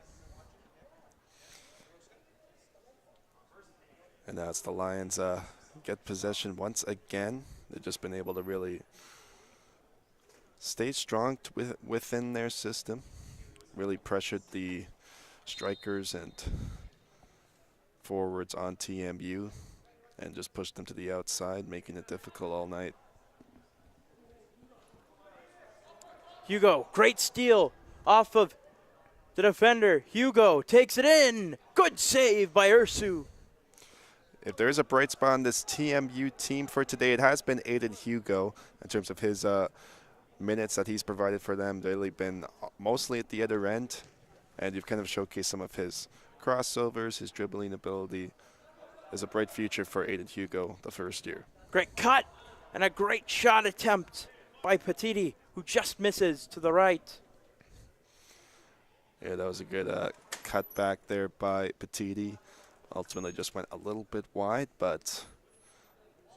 And now it's the Lions get possession once again. They've just been able to really stay strong within their system. Really pressured the strikers and forwards on TMU and just pushed them to the outside, making it difficult all night. Hugo, great steal off of the defender. Hugo takes it in. Good save by Ursu. If there is a bright spot on this TMU team for today, it has been Aiden Hugo in terms of his minutes that he's provided for them. They've really been mostly at the other end, and you've kind of showcased some of his crossovers, his dribbling ability, there's a bright future for Aiden Hugo the first year. Great cut and a great shot attempt by Petiti, who just misses to the right. Yeah, that was a good cut back there by Petiti. Ultimately just went a little bit wide, but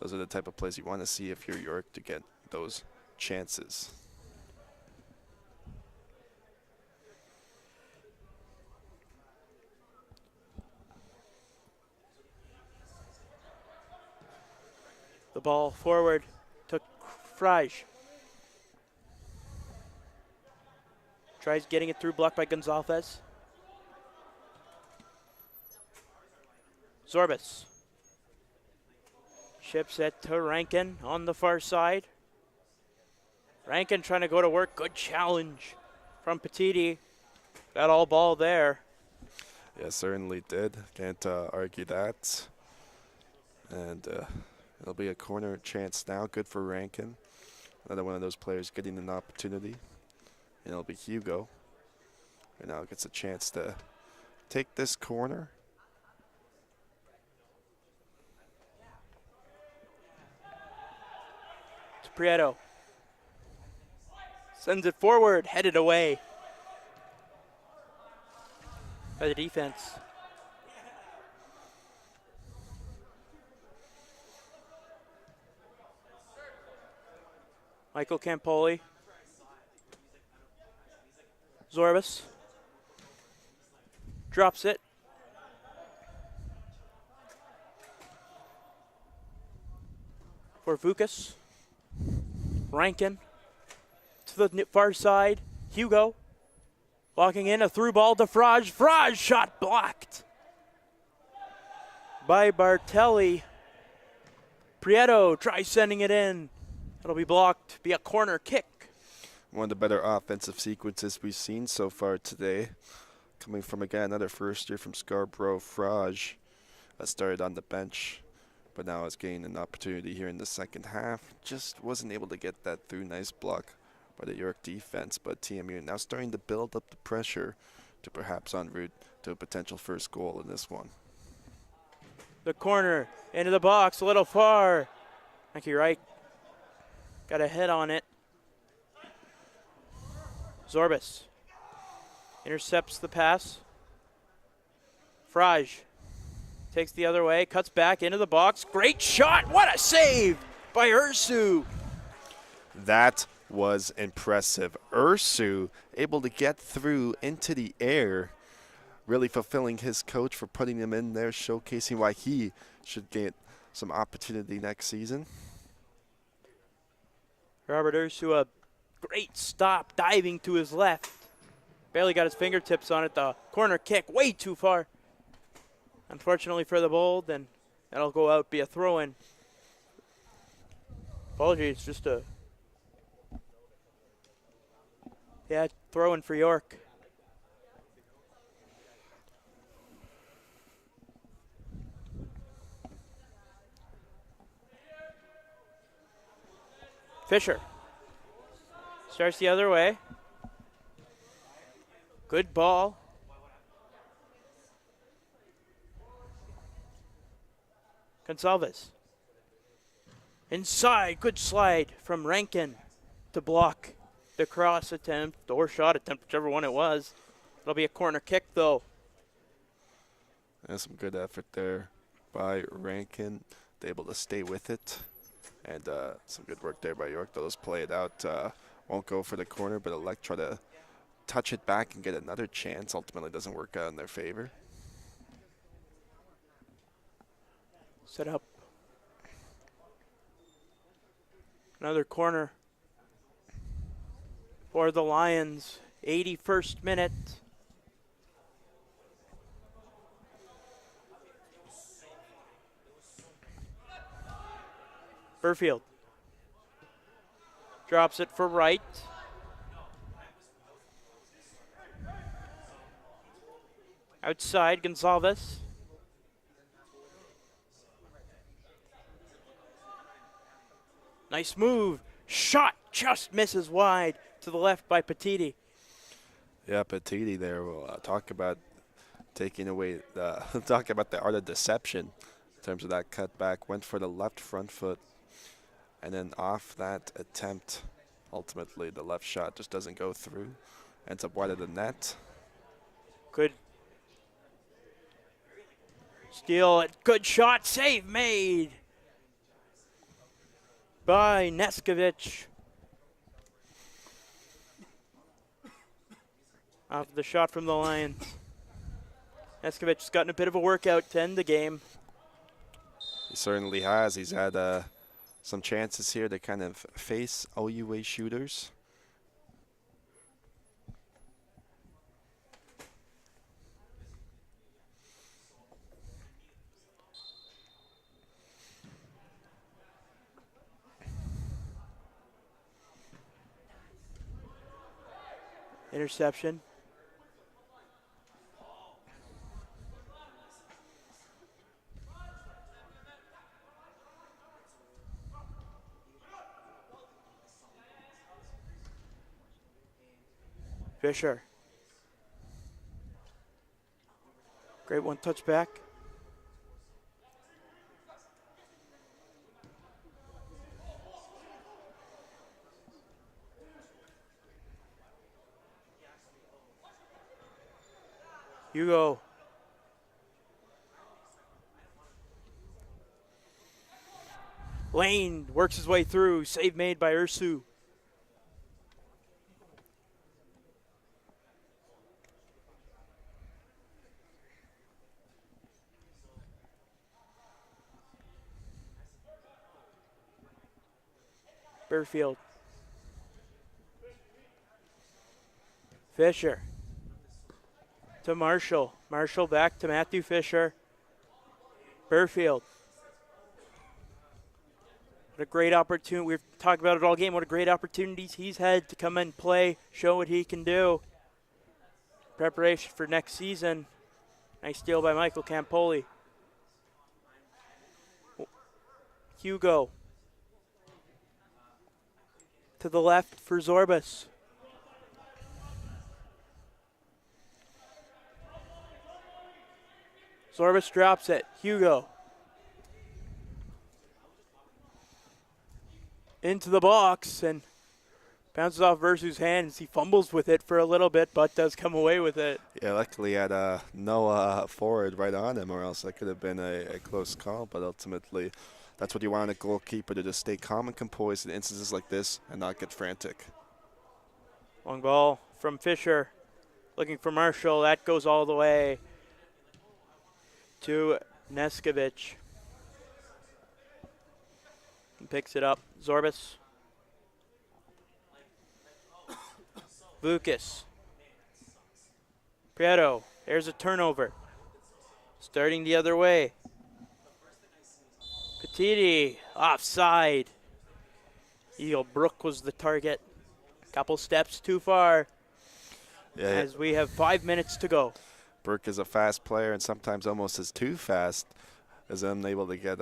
those are the type of plays you want to see if you're York to get those chances. The ball forward to Frage. Tries getting it through, blocked by Gonzalez. Zorbas. Chips it to Rankin on the far side. Rankin trying to go to work. Good challenge from Petiti. Got all ball there. Yeah, certainly did. Can't argue that. And it'll be a corner chance now. Good for Rankin. Another one of those players getting an opportunity. And it'll be Hugo. And now gets a chance to take this corner. To Prieto. Sends it forward, headed away by the defense. Michael Campoli. Zorbas. Drops it. For Vukas. Rankin. To the far side. Hugo. Walking in, a through ball to Frage. Frage shot blocked by Bartelli. Prieto tries sending it in. It'll be blocked. Be a corner kick. One of the better offensive sequences we've seen so far today. Coming from, again, another first year from Scarborough, Frage. Started on the bench, but now is getting an opportunity here in the second half. Just wasn't able to get that through. Nice block by the York defense, but TMU now starting to build up the pressure to perhaps en route to a potential first goal in this one. The corner into the box, a little far. Thank you, right. Got a head on it. Zorbas intercepts the pass. Frage takes the other way, cuts back into the box. Great shot. What a save by Ursu. That was impressive. Ursu able to get through into the air, really fulfilling his coach for putting him in there, showcasing why he should get some opportunity next season. Robert Ursu, a great stop, diving to his left. Barely got his fingertips on it. The corner kick way too far. Unfortunately for the Bold, and that'll go out, be a throw-in. Apologies, just a throw-in for York. Fisher starts the other way. Good ball. Gonsalves. Inside, good slide from Rankin to block the cross attempt or shot attempt, whichever one it was. It'll be a corner kick, though. And some good effort there by Rankin. They're able to stay with it. And some good work there by York. They'll just play it out. Won't go for the corner, but elect try to touch it back and get another chance. Ultimately doesn't work out in their favor. Set up. Another corner for the Lions. 81st minute. Burfield drops it for Wright. Outside, Gonsalves. Nice move. Shot just misses wide to the left by Petiti. Yeah, Petiti there. We'll talk about taking away talk about the art of deception. in terms of that cutback. Went for the left front foot. And then off that attempt, ultimately the left shot just doesn't go through. Ends up wide of the net. Good steal. Good shot. Save made by Neskovic. Off the shot from the Lions. Neskovic's gotten a bit of a workout to end the game. He certainly has. He's had some chances here to kind of face OUA shooters. Interception. Fisher. Great one touch back. Hugo. Lane works his way through. Save made by Ursu. Burfield. Fisher. To Marshall. Marshall back to Matthew Fisher. Burfield. What a great opportunity. We've talked about it all game. What a great opportunities he's had to come and play, show what he can do. Preparation for next season. Nice steal by Michael Campoli. Hugo. To the left for Zorbas. Zorbas drops it. Hugo. Into the box and bounces off Versu's hands. He fumbles with it for a little bit, but does come away with it. Yeah, luckily had no forward right on him, or else that could have been a close call. But ultimately, that's what you want in a goalkeeper, to just stay calm and composed in instances like this and not get frantic. Long ball from Fisher. Looking for Marshall. That goes all the way to Neskovic. And picks it up. Zorbas. Vukas. Prieto. There's a turnover. Starting the other way. Petiti. Offside. Eagle Brook was the target. Couple steps too far. Yeah. As we have 5 minutes to go. Burke is a fast player and sometimes almost is too fast, as unable to get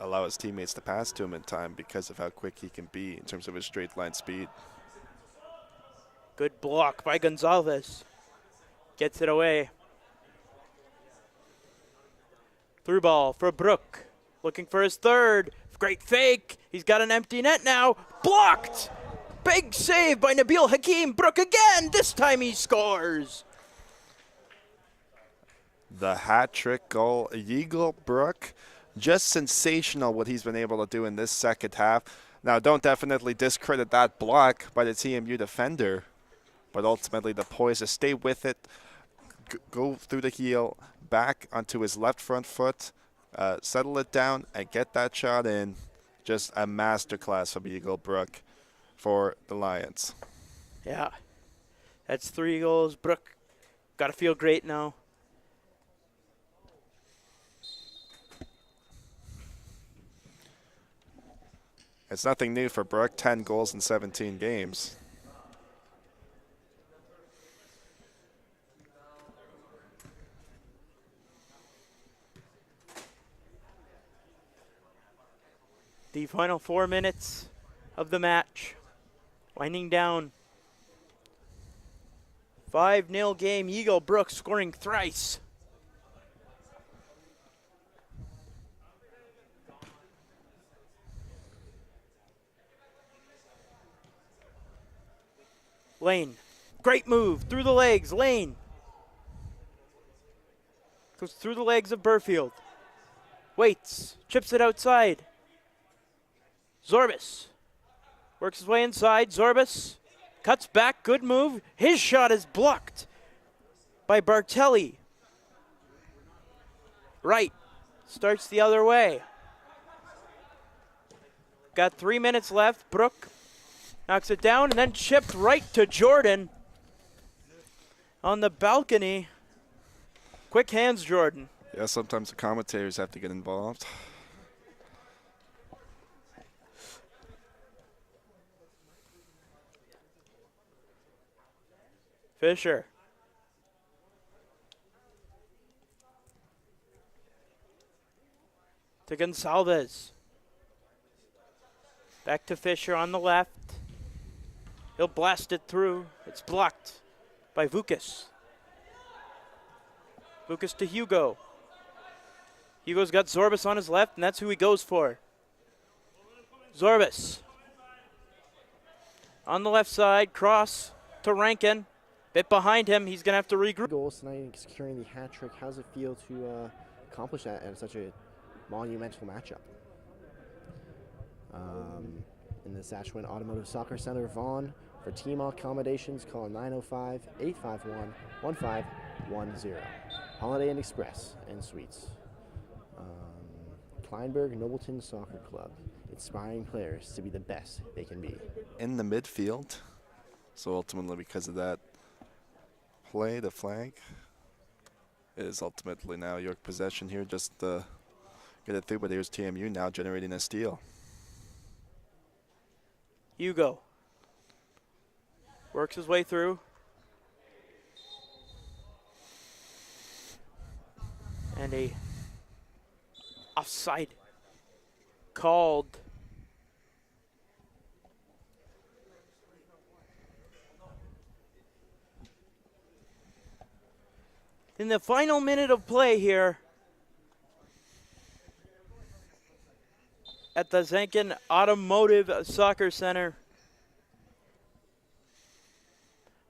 allow his teammates to pass to him in time because of how quick he can be in terms of his straight line speed. Good block by Gonzalez. Gets it away. Through ball for Brook. Looking for his third. Great fake. He's got an empty net now. Blocked. Big save by Nabil Hakim. Brook again. This time he scores. The hat-trick goal. Eagle Brook, just sensational what he's been able to do in this second half. Now, don't definitely discredit that block by the TMU defender, but ultimately the poise to stay with it, go through the heel, back onto his left front foot, settle it down, and get that shot in. Just a masterclass from Eagle Brook for the Lions. Yeah, that's 3 goals. Brook got to feel great now. It's nothing new for Brook, 10 goals in 17 games. The final 4 minutes of the match. Winding down. 5-0 game. Eagle Brook scoring thrice. Lane. Great move. Through the legs. Lane. Goes through the legs of Burfield. Waits. Chips it outside. Zorbas. Works his way inside. Zorbas. Cuts back. Good move. His shot is blocked by Bartelli. Right. Starts the other way. Got 3 minutes left. Brook knocks it down and then chipped right to Jordan on the balcony. Quick hands, Jordan. Yeah, sometimes the commentators have to get involved. Fisher. To Gonsalves. Back to Fisher on the left. He'll blast it through. It's blocked by Vukas. Vukas to Hugo. Hugo's got Zorbas on his left, and that's who he goes for. Zorbas. On the left side, cross to Rankin. Bit behind him, he's going to have to regroup. Goals tonight, securing the hat trick. How does it feel to accomplish that in such a monumental matchup? In the Saskatchewan Automotive Soccer Center, Vaughan. For team accommodations, call 905-851-1510. Holiday Inn Express and Suites. Kleinberg Nobleton Soccer Club, inspiring players to be the best they can be. In the midfield, so ultimately because of that play, the flag is ultimately now York possession here, just get it through, but here's TMU now generating a steal. Hugo works his way through. And a offside called. In the final minute of play here at the Zanchin Automotive Soccer Center,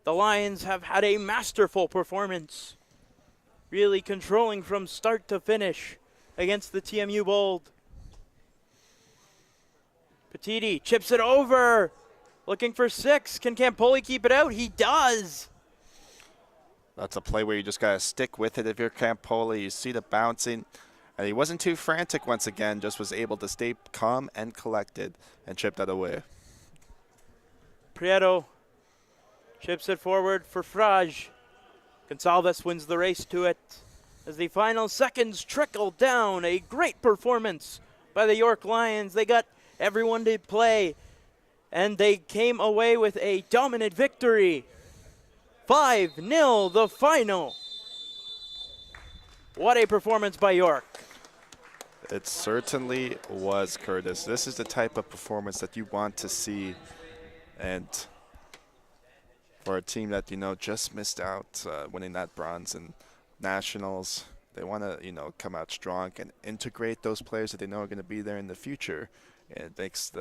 the Lions have had a masterful performance, really controlling from start to finish against the TMU Bold. Petiti chips it over, looking for 6. Can Campoli keep it out? He does. That's a play where you just got to stick with it if you're Campoli. You see the bouncing, and he wasn't too frantic once again, just was able to stay calm and collected and chip that away. Prieto chips it forward for Frage. Gonsalves wins the race to it as the final seconds trickle down. A great performance by the York Lions. They got everyone to play, and they came away with a dominant victory. 5-0 the final. What a performance by York. It certainly was, Curtis. This is the type of performance that you want to see, and for a team that, just missed out winning that bronze in nationals, they want to, come out strong and integrate those players that they know are going to be there in the future. And it makes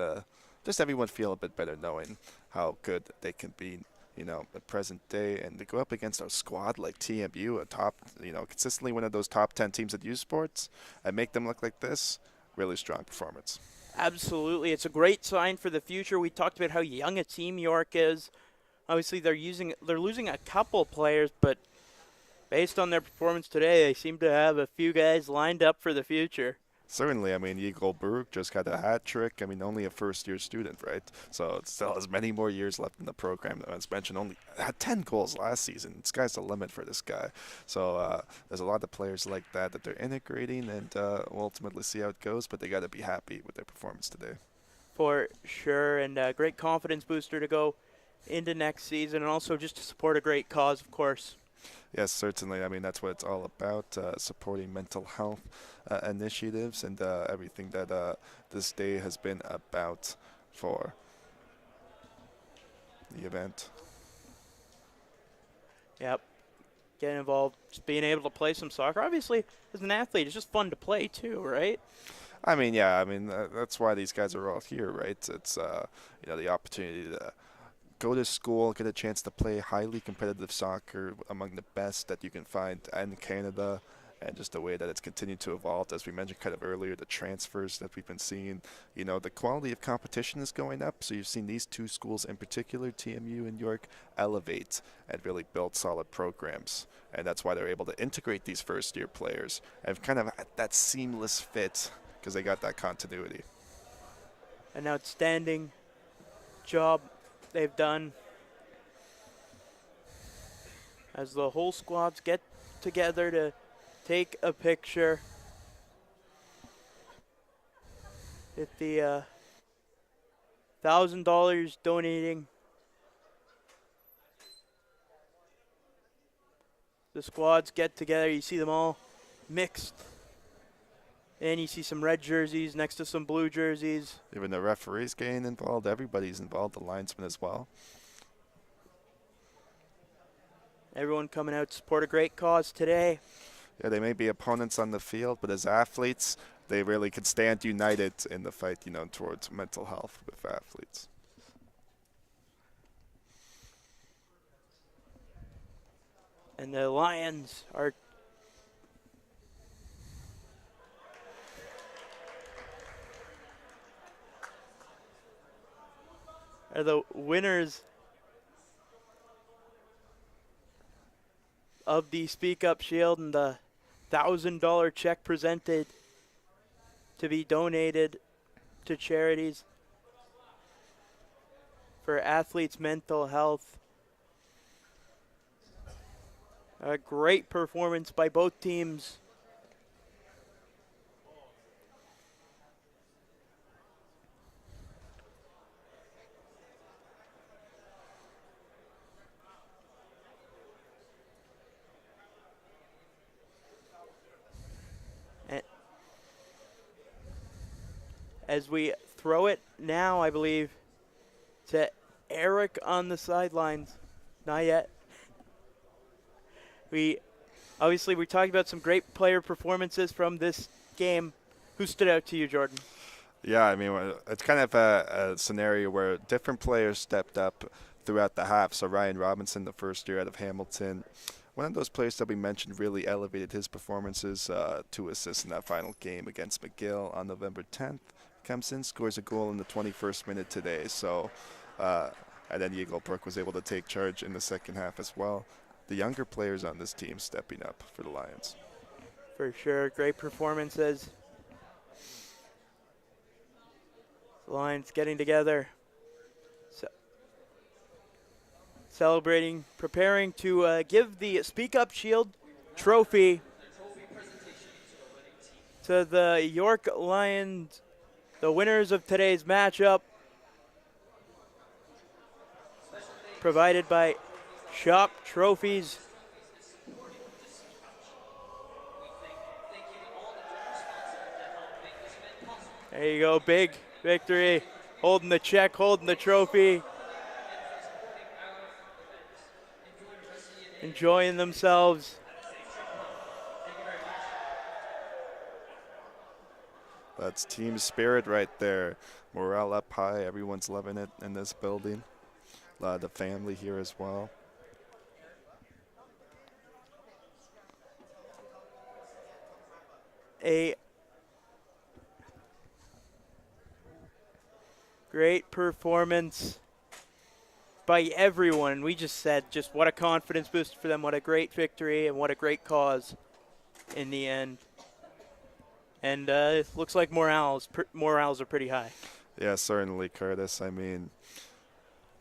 just everyone feel a bit better knowing how good they can be, at present day. And to go up against a squad like TMU, a top, consistently one of those top 10 teams at U Sports, and make them look like this, really strong performance. Absolutely. It's a great sign for the future. We talked about how young a team York is. Obviously, they're losing a couple players, but based on their performance today, they seem to have a few guys lined up for the future. Certainly. Eagle Berg just got a hat trick. Only a first-year student, right? So it still has many more years left in the program. As mentioned, only had 10 goals last season. The sky's the limit for this guy. So there's a lot of players like that they're integrating, and we'll ultimately see how it goes, but they got to be happy with their performance today. For sure, and a great confidence booster to go into next season, and also just to support a great cause, of course. Yes, certainly. That's what it's all about, supporting mental health initiatives and everything that this day has been about for the event. Yep. Getting involved, just being able to play some soccer. Obviously, as an athlete, it's just fun to play too, right? Yeah. That's why these guys are all here, right? It's the opportunity to go to school, get a chance to play highly competitive soccer among the best that you can find in Canada, and just the way that it's continued to evolve, as we mentioned kind of earlier, the transfers that we've been seeing, the quality of competition is going up. So you've seen these two schools in particular, TMU and York, elevate and really build solid programs. And that's why they're able to integrate these first-year players and kind of that seamless fit because they got that continuity. An outstanding job they've done as the whole squads get together to take a picture with the $1,000 donating. The squads get together, you see them all mixed. And you see some red jerseys next to some blue jerseys. Even the referees getting involved, everybody's involved, the linesmen as well. Everyone coming out to support a great cause today. Yeah, they may be opponents on the field, but as athletes, they really could stand united in the fight, towards mental health with athletes. And the Lions are the winners of the Speak Up Shield, and the $1,000 check presented to be donated to charities for athletes' mental health. A great performance by both teams. As we throw it now, I believe, to Eric on the sidelines. Not yet. We talked about some great player performances from this game. Who stood out to you, Jordan? Yeah, I mean, it's kind of a scenario where different players stepped up throughout the half. So Ryan Robinson, the first year out of Hamilton, one of those players that we mentioned really elevated his performances. 2 assists in that final game against McGill on November 10th. Comes in, scores a goal in the 21st minute today. So, and then Eagle Brook was able to take charge in the second half as well. The younger players on this team stepping up for the Lions. For sure, great performances. The Lions getting together, celebrating, preparing to give the Speak Up Shield trophy to the York Lions, the winners of today's matchup, provided by Shop Trophies. There you go, big victory, holding the check, holding the trophy, enjoying themselves. That's team spirit right there. Morale up high. Everyone's loving it in this building. A lot of the family here as well. A great performance by everyone. We just said just what a confidence boost for them, what a great victory, and what a great cause in the end. And it looks like morals are pretty high. Yeah, certainly, Curtis. I mean,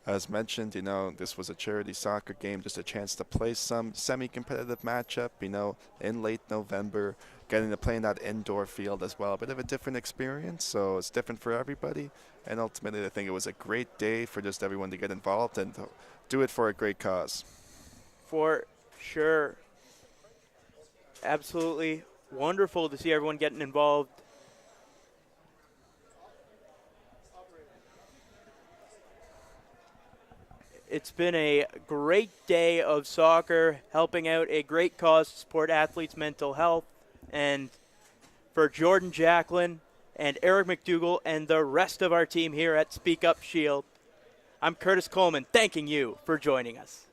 as mentioned, this was a charity soccer game, just a chance to play some semi-competitive matchup, in late November, getting to play in that indoor field as well. A bit of a different experience, so it's different for everybody. And ultimately, I think it was a great day for just everyone to get involved and to do it for a great cause. For sure. Absolutely wonderful to see everyone getting involved. It's been a great day of soccer, helping out a great cause to support athletes' mental health. And for Jordan Jacklin and Eric McDougall and the rest of our team here at Speak Up Shield, I'm Curtis Coleman, thanking you for joining us.